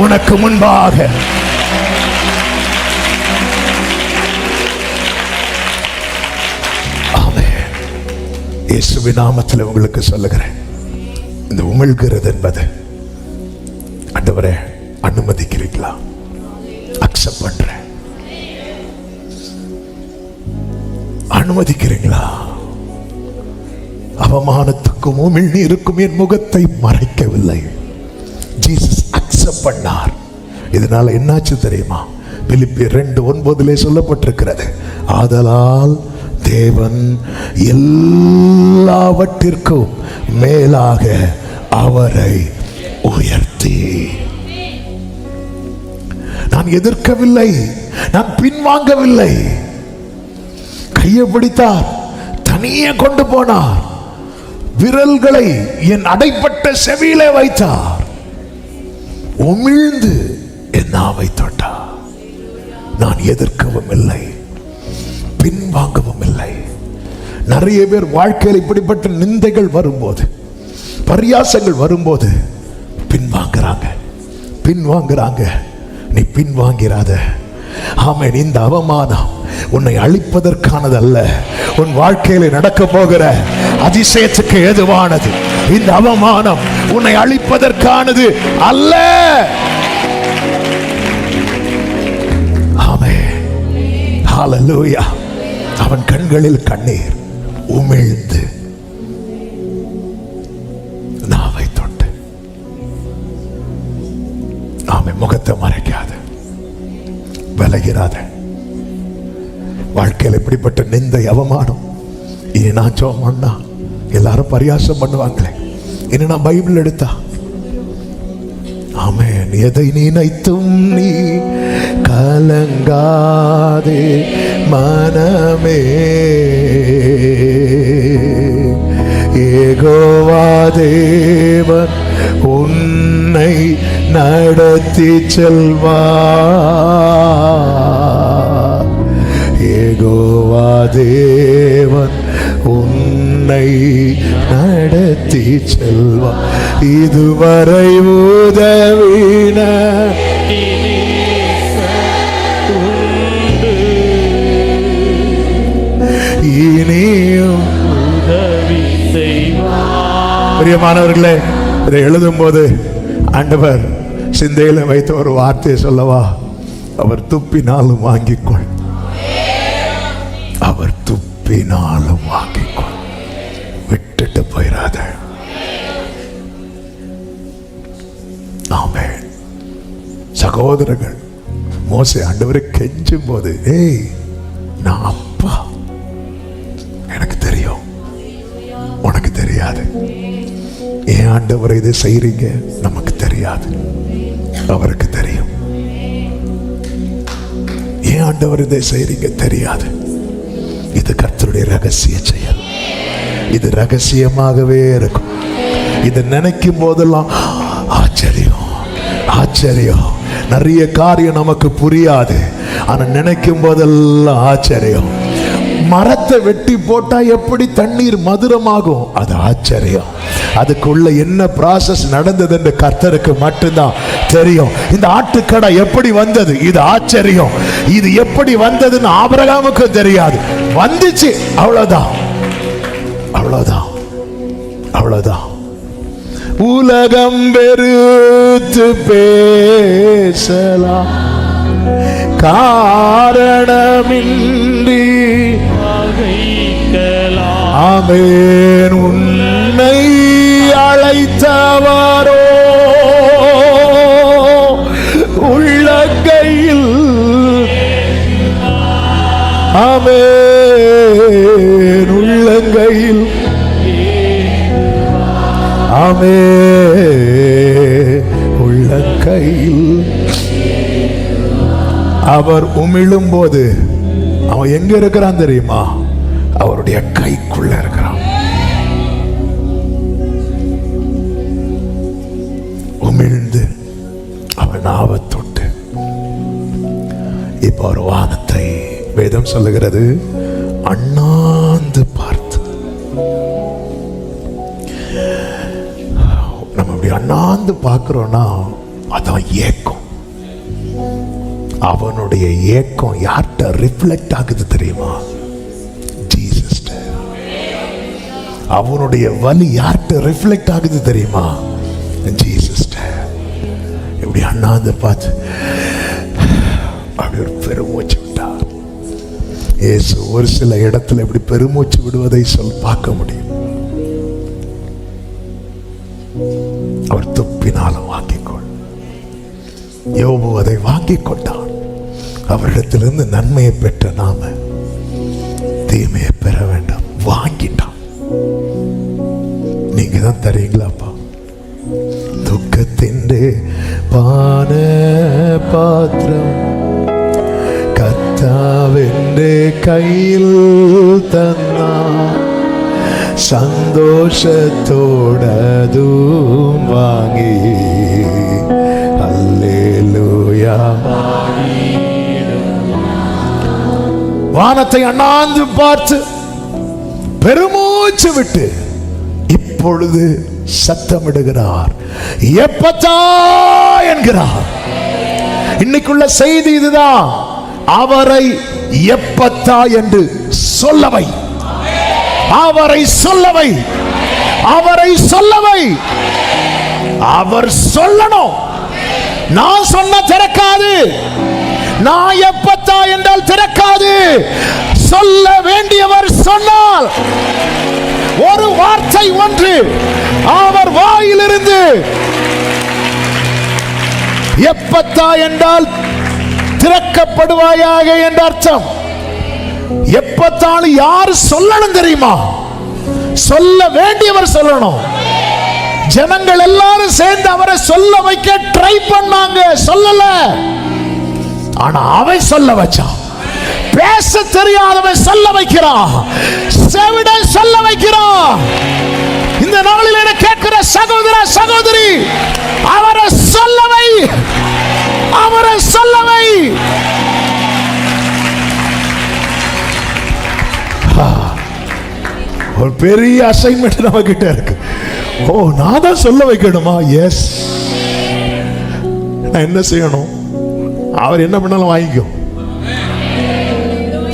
உனக்கு முன்பாக. ஆமென். இயேசுவின் நாமத்தில் உங்களுக்கு சொல்லுகிறேன், இந்த உமிழ்கிறது என்பது ஆண்டவரே அனுமதிக்கிறீங்களா? அக்செப்ட் பண்றேன். அனுமதிக்கிறீங்களா? அவமானத்துக்கும் உமிழ்நீருக்கும் என் முகத்தை மறைக்கவில்லை. ஜீசஸ் அக்செப்ட் பண்ணார். இதனால என்னாச்சு தெரியுமா? பிலிப்பியர் 2:9 சொல்லப்பட்டிருக்கிறது, ஆதலால் தேவன் எல்லாவற்றிற்கும் மேலாக அவரை உயர்த்தி. நான் எதிர்க்கவில்லை, நான் பின்வாங்கவில்லை. கையை பிடித்தார், தனியே கொண்டு போனார், விரல்களை என் அடைப்பட்ட செவியிலே வைத்தார், உமிழ்ந்து என் நாவை தொட்டார். நான் எதிர்க்கவும் இல்லை, பின்வாங்கவும் இல்லை. நிறைய பேர் வாழ்க்கையில் இப்படிப்பட்ட நிந்தைகள் வரும்போது, பரியாசங்கள் வரும்போது பின்வாங்குறாங்க. நீ பின்வாங்கிறாத. ஆமென். இந்த அவமானம் உன்னை அழிப்பதற்கானது அல்ல, உன் வாழ்க்கையில் நடக்க போகிற அதிசயத்துக்கு ஏதுவானது. இந்த அவமானம் உன்னை அழிப்பதற்கானது அல்ல. ஆமென். ஹல்லேலூயா. அவன் கண்களில் கண்ணீர், உமிழ்ந்து நாவை தொட்டு. ஆமென். முகத்தை மறைக்காத, விலகிறாத. வாழ்க்கையில் இப்படிப்பட்ட நிந்தை அவமானம் இனி நான் சொன்னா எல்லாரும் பரியாசம் பண்ணுவாங்களே, இனி நான் பைபிள் எடுத்தா. ஆமென். எதை நினைத்தும் நீ கலங்காதே மனமே, யெகோவா தேவன் உன்னை நடத்தி செல்வார். யெகோவா தேவன் உன்னை நடத்தி செல்வார். இதுவரை உதவின இனியும் உதவி செய்வார். பிரியமானவர்களே, இதை எழுதும் போது ஆண்டவர் சிந்தையில வைத்த ஒரு வார்த்தையை சொல்லவா? அவர் துப்பினாலும் வாங்கிக்கொள், அவர் துப்பினாலும் வாங்கிக்கொள், விட்டுட்டு போயிடாத. ஆமென். சகோதரர்கள் மோசே ஆண்டவரை கெஞ்சும் போது, ஏய் நான் அப்பா, எனக்கு தெரியும், உனக்கு தெரியாது. ஏன் ஆண்டவரை இதை செய்றீங்க நமக்கு தெரியாது, அவருக்கு தெரியும். ஏன் ஆண்டவர் இதை செய்றீங்க தெரியாது. இது கர்த்தருடைய ரகசிய செயல். இது ரகசியமாகவே இருக்கும். இதை நினைக்கும் போதெல்லாம் ஆச்சரியம், ஆச்சரியம். நிறைய காரியம் நமக்கு புரியாது, ஆனா நினைக்கும் போதெல்லாம் ஆச்சரியம். மரத்தை வெட்டி போட்டா எப்படி தண்ணீர் மதுரமாகும், அது ஆச்சரியம். அதுக்குள்ள என்ன ப்ராசஸ் நடந்தது என்று கர்த்தருக்கு மட்டும்தான் தெரியும். இந்த ஆட்டுக்கடை எப்படி வந்தது, இது ஆச்சரியம். இது எப்படி வந்ததுன்னு ஆபிரகாமுக்கு தெரியாது, வந்துச்சு, அவ்வளவுதான், அவ்வளவுதான், அவ்வளவுதான். உலகம் வெறுத்து பேசலாம், காரணமின்றி ஆமென். உன்னை அழைத்தவரோ உள்ளங்கையில், ஆமென், உள்ளங்கையில் கையில். அவர் உமிழும் போது அவன் எங்க இருக்கிறான் தெரியுமா? அவருடைய கைக்குள்ள இருக்கிறான். உமிழ்ந்து அவன் ஆபத்தொட்டு இப்ப ஒரு வானத்தை வேதம் சொல்லுகிறது அண்ணாந்து பார்த்து. நம்ம அப்படி அண்ணாந்து பார்க்கிறோம்னா அதான் ஏக்கம். அவனுடைய ஏக்கம் யார்கிட்ட ரிஃப்ளெக்ட் ஆகுது தெரியுமா? ஜீசஸ். அவனுடைய வலி யார்கிட்ட ரிஃப்ளெக்ட் ஆகுது தெரியுமா? ஜீசஸ். இப்படி அண்ணாந்து பார்த்து அப்படி ஒரு பெருமூச்சு விட்டார். இயேசு ஒரு சில இடத்துல இப்படி பெருமூச்சு விடுவதை பார்க்க முடியும். அவர் துப்பினாலும் வாங்கிக்கொள். யோபு அதை வாங்கிக் கொண்டான். அவரிடத்திலிருந்து நன்மையை பெற்ற நாம தீமையை பெற வேண்டாம். வாங்கிட்டான். நீங்க தான் தரீங்களாப்பா? துக்கத்தின் பான பாத்திரம் கர்த்தாவென்று கையில் தன்னா சந்தோஷத்தோடதும் வாங்கி அல்லேலூயா. வானத்தை அண்ணாந்து பார்த்து பெருமூச்சு விட்டு இப்பொழுது சத்தமிடுகிறார், எப்பத்தா என்கிறார். இன்னைக்குள்ள செய்தி இதுதான். அவரை எப்பத்தா என்று சொல்லவை, அவரை சொல்லவை, அவரை சொல்லவை. அவர் சொல்லணும். நான் சொன்ன திறக்காது. நான் எப்பத்தா என்றால் திறக்காது. சொல்ல வேண்டியவர் சொன்னால் ஒரு வார்த்தை ஒன்று அவர் வாயிலிருந்து எப்பத்தா என்றால் திறக்கப்படுவாயாக என்ற அர்த்தம். எப்பத்தால் யார் சொல்லணும் தெரியுமா? சொல்ல வேண்டியவர் சொல்லணும். ஜனங்கள் எல்லாரும் சேர்ந்து அவரை சொல்ல வைக்க ட்ரை பண்ணாங்க, சொல்லல. ஆனா அவன் சொல்ல வச்சான். பேச தெரியாதவன் சொல்ல வைக்கிறான், செவிடன் சொல்ல வைக்கிறான். இந்த நாளில் என கேட்கிற சகோதர சகோதரி, அவரை சொல்லவை, அவரை சொல்லவை. ஒரு பெரிய அசைன்மெண்ட் நம்ம கிட்ட இருக்கு. ஓ, நான் தான் சொல்ல வைக்கணுமா? எஸ். நான் என்ன செய்யணும்? அவர் என்ன பண்ணாலும் வாங்கிக்கோ.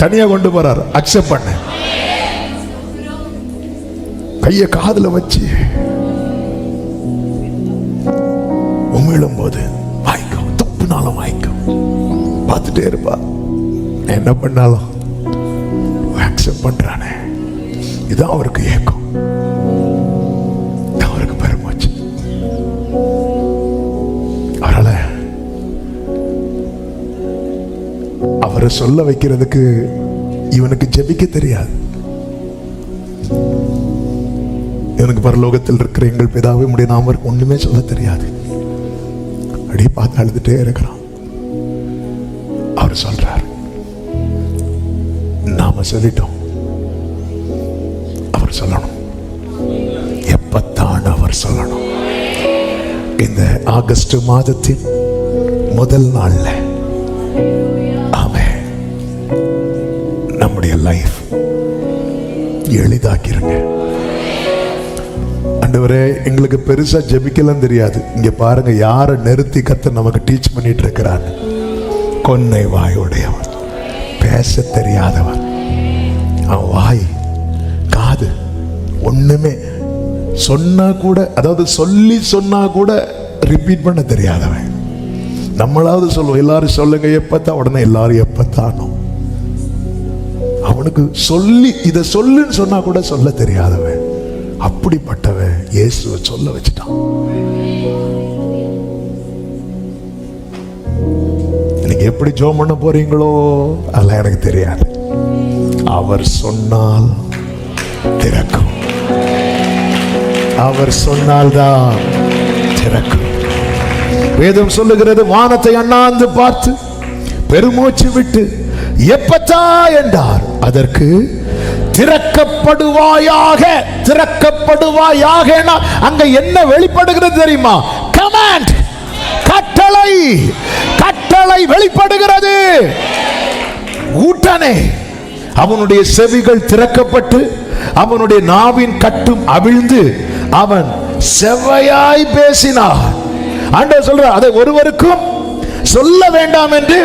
தனியா கொண்டு போறார், அக்செப்ட் பண்ண. கைய காதுல வச்சு உமிழும் போது வாங்கிக்கோ, தப்புனாலும் வாங்கிக்கோ. பார்த்துட்டே இருப்பா, என்ன பண்ணாலும் அக்செப்ட் பண்றானே. இதுதான் அவருக்கு ஏக்கம், அவருக்கு பெருமூச்சு. அவரால அவரை சொல்ல வைக்கிறதுக்கு இவனுக்கு ஜெபிக்க தெரியாது. இவனுக்கு பரலோகத்தில் இருக்கிற எங்கள் பிதாவே உம்முடைய நாமம் ஒண்ணுமே சொல்ல தெரியாது. அப்படியே பார்த்து அழுதுட்டே இருக்கிறான். அவர் சொல்றார், நாம சொல்லிட்டோம், அவர் சொல்லணும். எப்பத்தான் அவர் சொல்லணும்? இந்த ஆகஸ்ட் மாதத்தின் முதல் நாள்ல ஆமென், நம்முடைய லைஃப் எளிதாக்கிருங்க. ஆண்டவரே, எங்களுக்கு பெருசா ஜெபிக்கலாம் தெரியாது. இங்க பாருங்க, யாரை நிறுத்தி கர்த்தர் நமக்கு டீச் பண்ணிட்டு இருக்கிறார். கொன்னை வாயுடையவர், பேச தெரியாதவர். அவன் வாய் காது ஒண்ணுமே சொன்னா கூட, அதாவது சொல்லி சொன்னா கூட ரிப்பீட் பண்ண தெரியாதவன். நம்மளாவது சொல்லுவோம், எல்லாரும் சொல்லுங்க எப்பத்தான், உடனே எல்லாரும் எப்பத்தானோ. அவனுக்கு சொல்லி இதை சொல்லுன்னு சொன்னா கூட சொல்ல தெரியாதவன். அப்படிப்பட்டவன் இயேசுவை சொல்ல வச்சுட்டான். நீங்க எப்படி ஜெபம் பண்ண போறீங்களோ அதெல்லாம் எனக்கு தெரியாது. அவர் சொன்னால் திறக்கும், அவர் சொன்னால்தான் திறக்கும். வேதம் சொல்லுகிறது, வானத்தை அண்ணாந்து பார்த்து பெருமூச்சு விட்டு எப்பத்தா என்றார். அதற்கு திறக்கப்படுவாயாக. திறக்கப்படுவாயாக அங்க என்ன வெளிப்படுகிறது தெரியுமா? கமாண்ட், கட்டளை. கட்டளை வெளிப்படுகிறது. உடனே அவனுடைய செவிகள் திறக்கப்பட்டு அவனுடைய நாவின் கட்டும் அவிழ்ந்து அவன் செவ்வையாய் பேசினார். ஆண்டவர் சொல்றார், அதை ஒருவருக்கும் சொல்ல வேண்டாம் என்று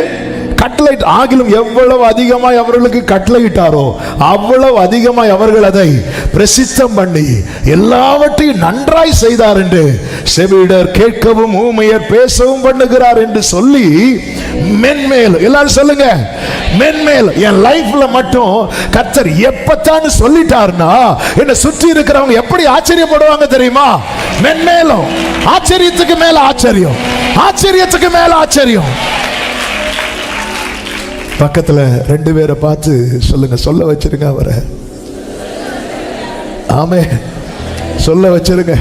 கட்டளை. ஆகிலும் எவ்வளவு அதிகமாய் அவர்களுக்கு கட்டளையிட்டாரோ அவ்வளவு அதிகமாய் அவர்கள் அதை பிரசித்தம் பண்ணி எல்லாவற்றையும் நன்றாய் செய்தார் என்று செவிடர் கேட்கவும் ஊமையர் பேசவும் பண்ணுகிறார் என்று சொல்லி மென்மேல், எல்லாரும் சொல்லுங்க மென்மேல். என் லைஃப்ல மட்டும் கர்த்தர் எப்பத்தான்னு சொல்லிட்டாருன்னா என்ன சுற்றி இருக்கிறவங்க எப்படி ஆச்சரியப்படுவாங்க தெரியுமா? மென்மேலும். ஆச்சரியத்துக்கு மேல ஆச்சரியம், ஆச்சரியத்துக்கு மேல ஆச்சரியம். பக்கத்துல 2 பேரை பார்த்து சொல்லுங்க, சொல்ல வச்சிருங்க அவரை. ஆமே, சொல்ல வச்சிருங்க.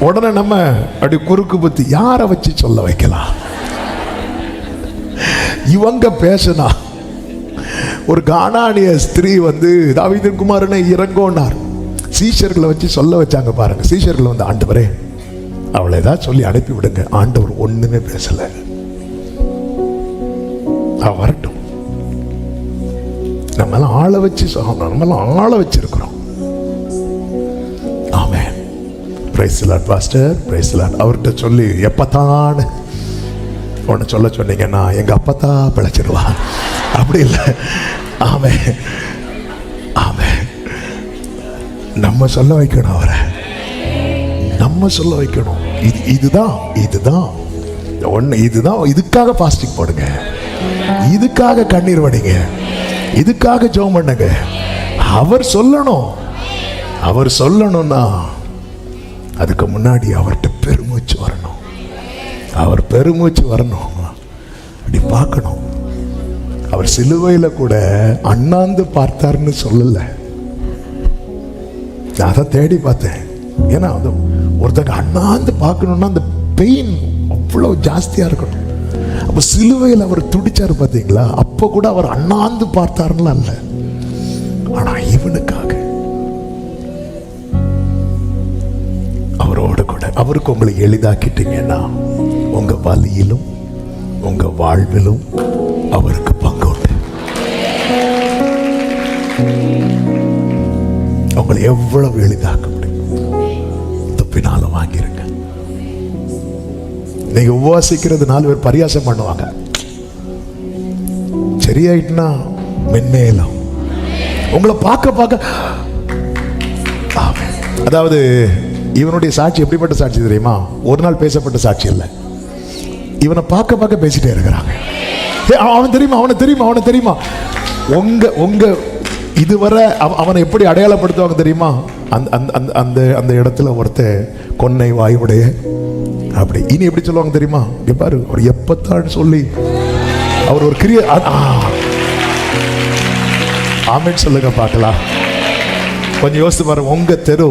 உடனே நம்ம அப்படி குறுக்கு புத்தி யாரை வச்சு சொல்ல வைக்கலாம்? இவங்க பேசினா ஒரு கானானிய ஸ்திரீ வந்து தாவீதின் குமாரனை இறங்கோனார். சீஷர்களை வச்சு சொல்ல வச்சாங்க பாருங்க. சீஷர்கள் வந்து, ஆண்டவரே அவளை ஏதாவது சொல்லி அனுப்பி விடுங்க. ஆண்டவர் ஒண்ணுமே பேசல. வரட்டும், நம்ம ஆளை வச்சு நம்ம ஆளை வச்சிருக்கிறோம். ஆமென். Praise the Lord pastor, praise the Lord. அவர்கிட்ட சொல்லி எப்பத்தான் ஒன்று சொல்ல சொன்னீங்கன்னா எங்க அப்பத்தா பிழைச்சிருவா, அப்படி இல்லை. ஆமென், ஆமென். நம்ம சொல்ல வைக்கணும் அவரை, நம்ம சொல்ல வைக்கணும். இதுதான் இதுதான் ஒன்று, இதுதான். இதுக்காக பாஸ்டிங் போடுங்க, இதுக்காக கண்ணீர் வடிங்க, இதுக்காக ஜெபம் பண்ணுங்க. அவர் சொல்லணும். அவர் சொல்லணும்னா அதுக்கு முன்னாடி அவர்கிட்ட பெருமூச்சு வரணும். அவர் பெருமூச்சு வரணும். அப்படி பார்க்கணும். அவர் சிலுவையில கூட அண்ணாந்து பார்த்தார்னு சொல்லல. அதை தேடி பார்த்தேன். ஏன்னா ஒருத்தங்க அண்ணாந்து பார்க்கணும்னா அந்த பெயின் அவ்வளவு ஜாஸ்தியா இருக்கணும். அப்ப சிலுவையில் அவர் துடிச்சாரு பார்த்தீங்களா? அப்ப கூட அவர் அண்ணாந்து பார்த்தாருன்னு அல்ல, ஆனா இவனுக்காக அவரோட கூட. அவருக்கு உங்களை எளிதாக்கிட்டீங்கன்னா உங்க வலியிலும் உங்க வாழ்விலும் அவருக்கு பங்கு உண்டு. உங்களை எவ்வளவு எளிதாக்க முடியும் பின்னால வாங்கிருங்க. நீங்க உபவாசிக்கிறது 4 பேர் பரியாசம் பண்ணுவாங்க. சரியாயிட்டுனா மென்மேலும் உங்களை பார்க்க பார்க்க. அதாவது இவனுடைய சாட்சி எப்படிப்பட்ட சாட்சி தெரியுமா? ஒரு நாள் பேசப்பட்ட சாட்சி இல்லை. இவனை பார்க்க பார்க்க பேசிட்டே இருக்கிறாங்க. அவன் தெரியுமா, அவனை தெரியுமா, அவனை தெரியுமா. உங்க இதுவரை அவனை எப்படி அடையாளப்படுத்துவாங்க தெரியுமா? அந்த இடத்துல ஒருத்தர் கொன்னை வாயுடைய அப்படி. இனி எப்படி சொல்லுவாங்க தெரியுமா? இங்க பாரு, அவர் எப்பத்தான் சொல்லி அவர் ஒரு கிரியை. ஆமென் சொல்லுங்க பார்க்கலாம். கொஞ்சம் யோசித்து பாருங்க. உங்க தெரு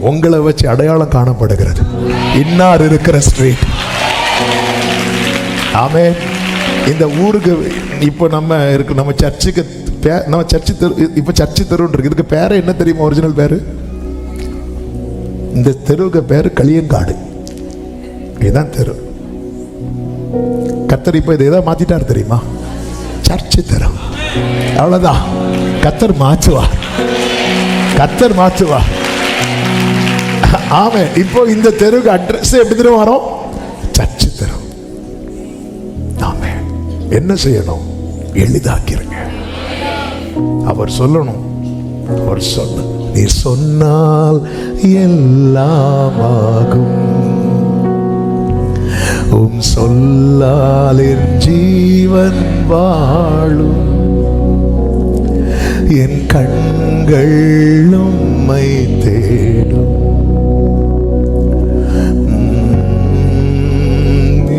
உங்களை வச்சு அடையாளம் காணப்படுகிறது. இன்னார் இருக்கிற ஸ்ட்ரீட். ஆமென். இந்த ஊருக்கு இப்போ நம்ம இருக்கு, நம்ம சர்ச்சுக்கு நம்ம சர்ச்சு தெரு, இப்போ சர்ச்சு தெருன்னு இருக்கு. இதுக்கு பேரு என்ன தெரியுமா? ஒரிஜினல் பேரு, இந்த தெருவுக்கு பேரு களியங்காடு. இதுதான் தெரு. கர்த்தர் இப்ப இதை எதாவது மாத்திட்டார் தெரியுமா? சர்ச்சு தெரு. அவ்வளவுதான். கர்த்தர் மாற்றுவார், கர்த்தர் மாற்றுவார். ஆமே. இப்போ இந்த தெருவுக்கு அட்ரஸ் எப்படி தெரியும் வரும்? சர்ச்சு தெரு. ஆமே. என்ன செய்யணும்? எளிதாக்கிருங்க. அவர் சொல்லணும். அவர் சொன்ன, நீ சொன்னால் எல்லாம் ஆகும், உம் சொல்லால் என் ஜீவன் வாழும், என் கண்கள் உம்மை தேடும்,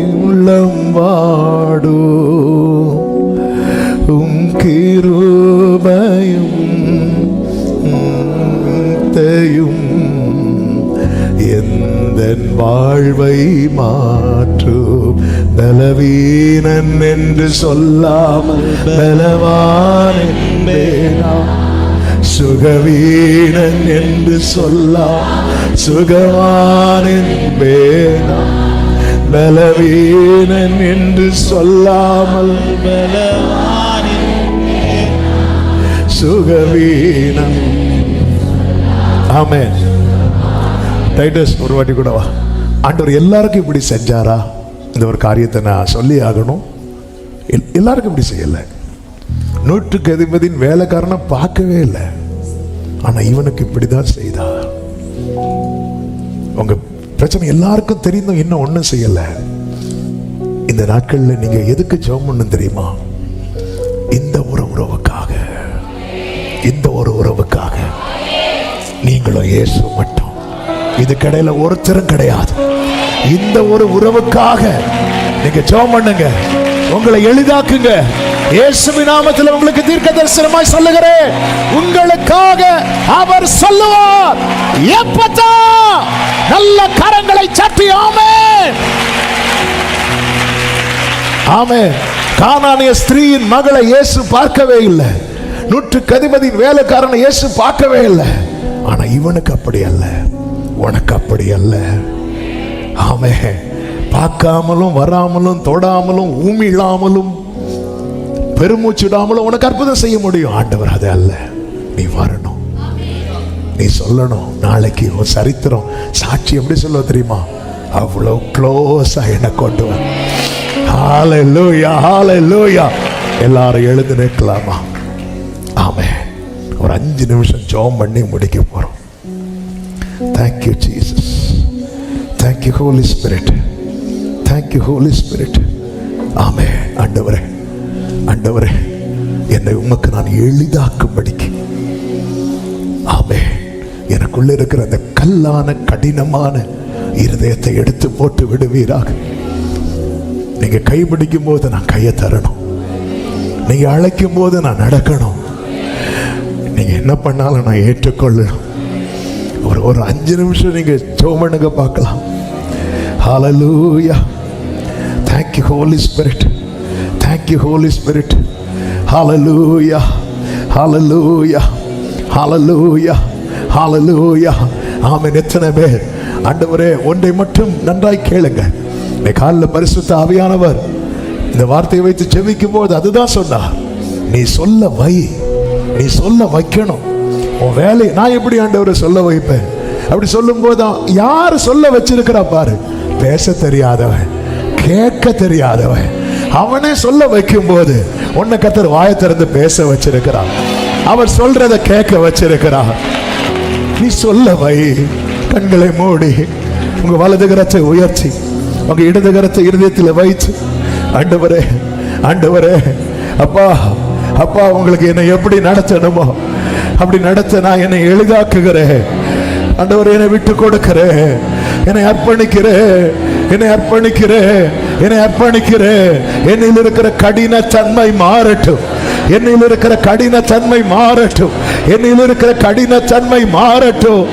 உள்ளம் வாடும், உம் கிருபையும் எந்தன் வாழ்வை மாற்றும். பலவீனன் என்று சொல்லாமல் பலவான் என்பேனா, சுகவீனன் என்று சொல்லாமல் சுகவான் என்பேனா, பலவீனன் என்று சொல்லாமல் பலவான் சுகவீனன். ஆமென். டைட்டஸ் ஒரு வாட்டி கூட வா. ஆண்டவர் எல்லாருக்கும் இப்படி செஞ்சாரா? இந்த ஒரு காரியத்தை நான் சொல்லி ஆகணும். எல்லாருக்கும் இப்படி செய்யல. 100க்கு அதிபதியின் வேலைக்காரனை பார்க்கவே இல்லை, ஆனா இவனுக்கு இப்படிதான் செய்தார். உங்க பிரச்சனை எல்லாருக்கும் தெரிந்தும் இன்னும் ஒண்ணும் செய்யல. இந்த நாட்கள்ல நீங்க எதுக்கு ஜெபம் பண்ணணும் தெரியுமா? இந்த ஒரு உறவுக்காக, இந்த ஒரு உறவுக்காக. நீங்களும் இயேசு மட்டும், இது கடையில ஒருத்தரும் கிடையாது. இந்த ஒரு உறவுக்காக நீங்க ஜெபம் பண்ணுங்க, உங்களை எளிதாக்குங்க. இயேசுவின் நாமத்தில் உங்களுக்கு தீர்க்க தரிசனமாய் சொல்லுகிறேன், உங்களுக்காக அவர் சொல்லுவார். எப்பதா நல்ல கரங்களை சட்டி ஆமென். ஆமென். கானானிய ஸ்திரீயின் மகளை இயேசு பார்க்கவே இல்லை, 100க்கு அதிபதியின் வேலைக்காரனை இயேசு பார்க்கவே இல்லை. ஆனா இவனுக்கு அப்படி அல்ல, உனக்கு அப்படி அல்ல. ஆமென். பார்க்காமலும் வராமலும் தொடாமலும் ஊமிழாமலும் பெருமூச்சிடாமலும் உனக்கு அற்புதம் செய்ய முடியும். ஆண்டவர் அது அல்ல, நீ வரணும், நீ சொல்லணும். நாளைக்கு ஒரு சரித்திரம் சாட்சி எப்படி சொல்ல தெரியுமா? அவ்வளவு க்ளோஸா என்ன கொண்டு வர. ஹalleluya, ஹalleluya. எல்லாரும் எழுந்து நிற்கலாமா? ஆமென். ஒரு 5 நிமிஷம் ஜெபம் பண்ணி முடிக்க போறோம். Thank you Jesus, thank you Holy Spirit, thank you Holy Spirit. ஆமென். ஆண்டவரே, ஆண்டவரே, என்னை உமக்கு நான் எளிதாக்கும்படிக்கு ஆமென், எனக்குள்ள இருக்கிற அந்த கல்லான கடினமான இருதயத்தை எடுத்து போட்டு விடுவீராக. நீங்க கைப்பிடிக்கும் போது நான் கையை தரணும், நீங்க அழைக்கும் போது நான் நடக்கணும், நீங்க என்ன பண்ணாலும் நான் ஏற்றுக்கொள்ளணும். ஒரு 5 நிமிஷம் நீங்க ஜெபம் பண்ணுங்க பார்க்கலாம். ஹalleluya. Thank you Holy Spirit, thank you Holy Spirit. Hallelujah, hallelujah, hallelujah, hallelujah. ஆமென். எத்தனை பேர் ஆண்டவரே ஒன்றை மட்டும் நன்றாய் கேளுங்க. இன்னைக்கு காலையில் பரிசுத்த ஆவியானவர் இந்த வார்த்தையை வைத்து ஜெபிக்கும் போது அதுதான் சொன்னார். நீ சொல்ல வை, நீ சொல்ல வைக்கணும். உன் வேலை நான் எப்படி ஆண்டவரை சொல்ல வைப்பேன்? அப்படி சொல்லும் போது யாரு சொல்ல வச்சிருக்கிறா பாரு. பேச தெரியாதவன், கேட்க தெரியாதவன், அவனே சொல்ல வைக்கும் போது உன்னை கர்த்தர் வாயை திறந்து பேச வச்சிருக்கிறான். அவர் சொல்றத கேட்க வச்சிருக்கிறான். நீ சொல்ல வை. கண்களை மூடி உங்க வலது கரத்தை உயர்த்தி உங்க இடது கரத்தை இருதயத்தில் வைத்து, ஆண்டவரே, ஆண்டவரே, அப்பா, அப்பா, உங்களுக்கு என்னை எப்படி நடத்தணுமோ அப்படி நடத்த நான் என்னை எளிதாக்குகிறேன். ஆண்டவரே, என்னை விட்டு கொடுக்கிறேன், என்னை அர்ப்பணிக்கிறேன், என்னை அர்ப்பணிக்கிறேன், என்னை அர்ப்பணிக்கிறேன். என்னில் இருக்கிற கடின தன்மை மாறட்டும், என்னில் இருக்கிற கடின தன்மை மாறட்டும், என்னில் இருக்கிற கடின தன்மை மாறட்டும்.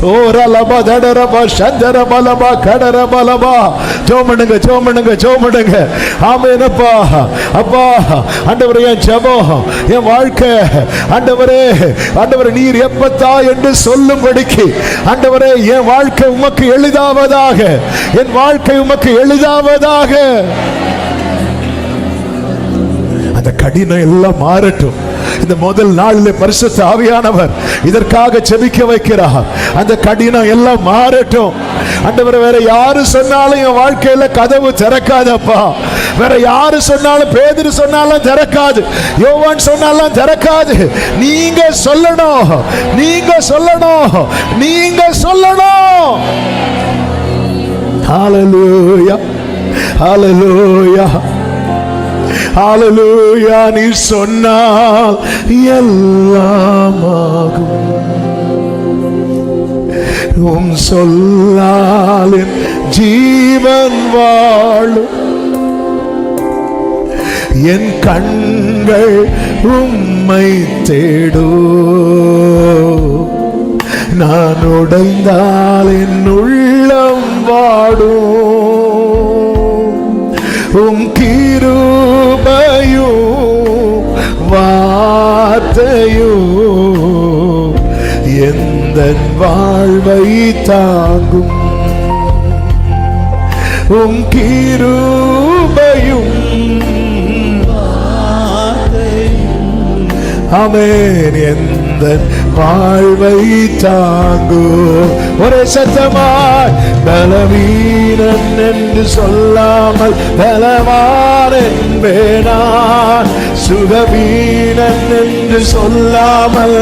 ஓ ரலபா தடரபா சந்தரபலபா கடரபலபா. ஜெபம் பண்ணுங்க, ஜெபம் பண்ணுங்க. ஆமென். அப்பா, அப்பா, ஆண்டவரே, என் ஜெபம், என் வாழ்க்கை, ஆண்டவரே, ஆண்டவரே, நீர் எப்பத்தா என்று சொல்லும்படிக்கு ஆண்டவரே, என் வாழ்க்கை உமக்கு எளிதாவதாக, என் வாழ்க்கை உமக்கு எளிதாவதாக. அந்த கடினம் எல்லாம் மாறட்டும். இந்த முதல் நாளில் பரிசுத்த ஆவியானவர் இதற்காக ஜெபிக்க வைக்கிறார். அந்த கடினம் எல்லாம் மாறட்டும். ஆண்டவரே, வேற யாரு சொன்னாலும் என் வாழ்க்கையில கதவு திறக்காதப்பா. வேற யாரு சொன்னாலும், பேதுரு சொன்னாலும் திறக்காது, யோவான் சொன்னாலும் திறக்காது. நீங்க சொல்லணும், நீங்க சொல்லணும், நீங்க சொல்லணும். ஹalleluya, ஹalleluya, ஹalleluya. நீ சொன்னால் எல்லாமாகும், உம் சொல்லால் என் ஜீவன் வாழும். என் கண்கள் உம்மை தேடும், நான் உடைந்தால் என் உள்ளம் உம் கிருபையும் வார்த்தையும் எந்தன் வாழ்வை தாங்கும். உம் கிருபையும் ஆமென் எந்தன் வாழ்வை தாங்கும். ஒரே சத்தமாய் பலவீனன் என்று சொல்லாமல் பலவான் என்பேனான், சுகவீனன் என்று சொல்லாமல்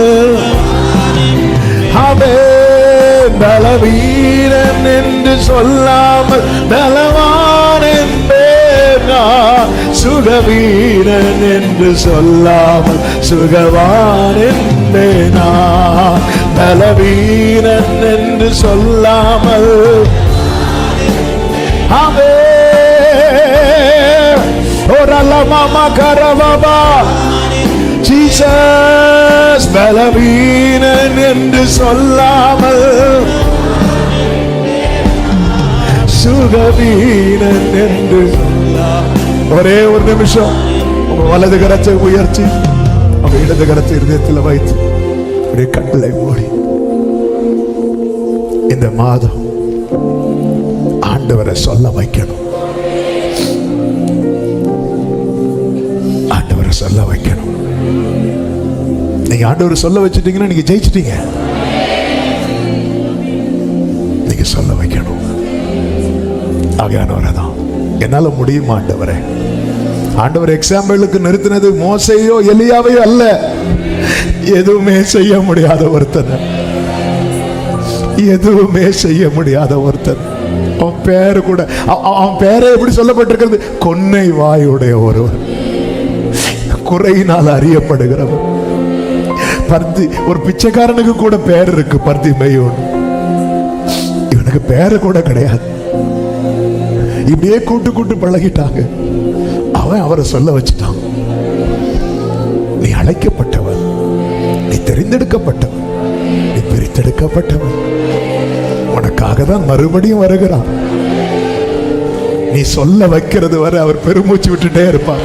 ஆமென் பலவீனன் என்று சொல்லாமல் பலவான் என்பேனான், சுகவீனன் என்று சொல்லாமல் சுகவான் என்பேனான், பலவீனன் என்று சொல்லாமல் ஆமென். ஓரலமாமா கரவபா ஜீசஸ் பலவீனன் என்று சொல்லாமல் சுகவீனன் என்று. ஒரே ஒரு நிமிஷம் உங்க வலது கரத்தை உயர்த்தி உங்க இடது கரத்தை இதயத்தில் வைத்து ஒரே கண்களை மூடி இந்த மாதம் ஆண்டவரை சொல்ல வைக்கணும். ஆண்டவரை சொல்ல வைக்கணும். நீங்க ஆண்டவரை சொல்ல வச்சிட்டீங்கன்னா நீங்க ஜெயிச்சிட்டீங்க. நீங்க சொல்ல வைக்கணும். ஆகையானவரை தான் என்னால முடியுமா ஆண்டவரே? ஆண்டவர் எக்ஸாம்பிளுக்கு நிறுத்தினது மோசையோ எலியாவையோ அல்ல, எதுவுமே செய்ய முடியாத ஒருத்தன், எதுவுமே செய்ய முடியாத ஒருத்தன். அவன் பேரு கூட, அவன் பேரை எப்படி சொல்லப்பட்டிருக்கிறது? கொன்னை வாயுடைய ஒருவர், குறையினால் அறியப்படுகிறவர். பர்தி, ஒரு பிச்சைக்காரனுக்கு கூட பேர் இருக்கு, பர்தி மெய்யோன். இவனுக்கு பேரு கூட கிடையாது. இப்படியே கூட்டு கூட்டு பழகிட்டாங்க. அவன் அவரை சொல்ல வச்சுட்டான். நீ அழைக்கப்பட்டவன், நீ தெரிந்தெடுக்கப்பட்டவன், நீ பிரித்தெடுக்கப்பட்டவன். உனக்காக தான் மறுபடியும் வருகிறான். நீ சொல்ல வைக்கிறது வரை அவர் பெருமூச்சு விட்டுட்டே இருப்பார்.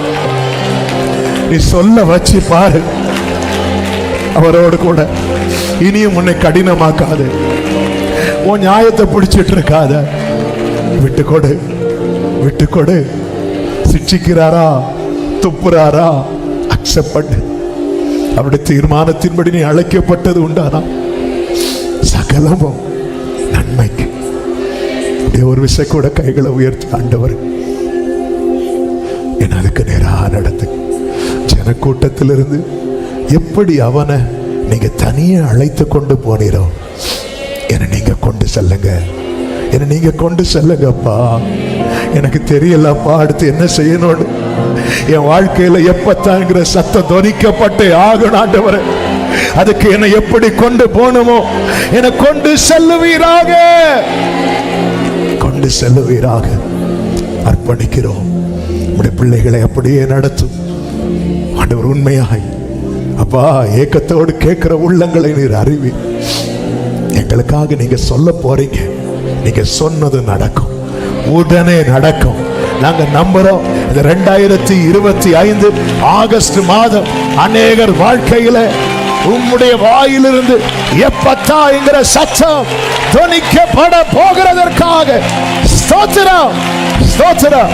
நீ சொல்ல வச்சு பாரு அவரோடு கூட. இனியும் உன்னை கடினமாக்காது, உன் நியாயத்தை பிடிச்சிட்டு இருக்காத. விட்டுக்கொடு, விட்டுக்கொடு. சிட்சிக்கிறாரா, துப்புறாரா, அக்செப்ட் பண்ணு. அவருடைய தீர்மானத்தின்படி நீ அழைக்கப்பட்டது உண்டானா சகலமும் நன்மைக்கு. ஒரு விசை கூட கைகளை உயர்த்தி ஆண்டவர் என் அதுக்கு நேராக நடத்து. ஜனக்கூட்டத்திலிருந்து எப்படி அவனை நீங்க தனியே அழைத்து கொண்டு போனீரோ, என்னை நீங்க கொண்டு செல்லுங்க, என்னை நீங்க கொண்டு செல்லுங்கப்பா. எனக்கு தெரியலப்பா அடுத்து என்ன செய்யணும்னு. என் வாழ்க்கையில எப்பத்தாங்கிற சத்தம் தொனிக்கப்பட்டு ஆகணும் ஆண்டவரே. அதுக்கு என்னை எப்படி கொண்டு போகணுமோ என்னை கொண்டு செல்லுவீராக, கொண்டு செல்லுவீராக. அர்ப்பணிக்கிறோம். உடைய பிள்ளைகளை அப்படியே நடத்தும் ஆண்டவர். உண்மையாய் அப்பா ஏக்கத்தோடு கேட்கிற உள்ளங்களை நீர் அறிவி. எங்களுக்காக நீங்க சொல்ல போறீங்க. நீங்க சொன்னது நடக்கும், உடனே நடக்கும். நாங்க நம்புறோம். 2025 ஆகஸ்ட் மாதம் அநேகர் வாழ்க்கையில உம்முடைய வாயிலிருந்து எப்பத்தா என்கிற சத்தம் துணிக்கப்பட போகிறதற்காக ஸ்தோத்திரம், ஸ்தோத்திரம்.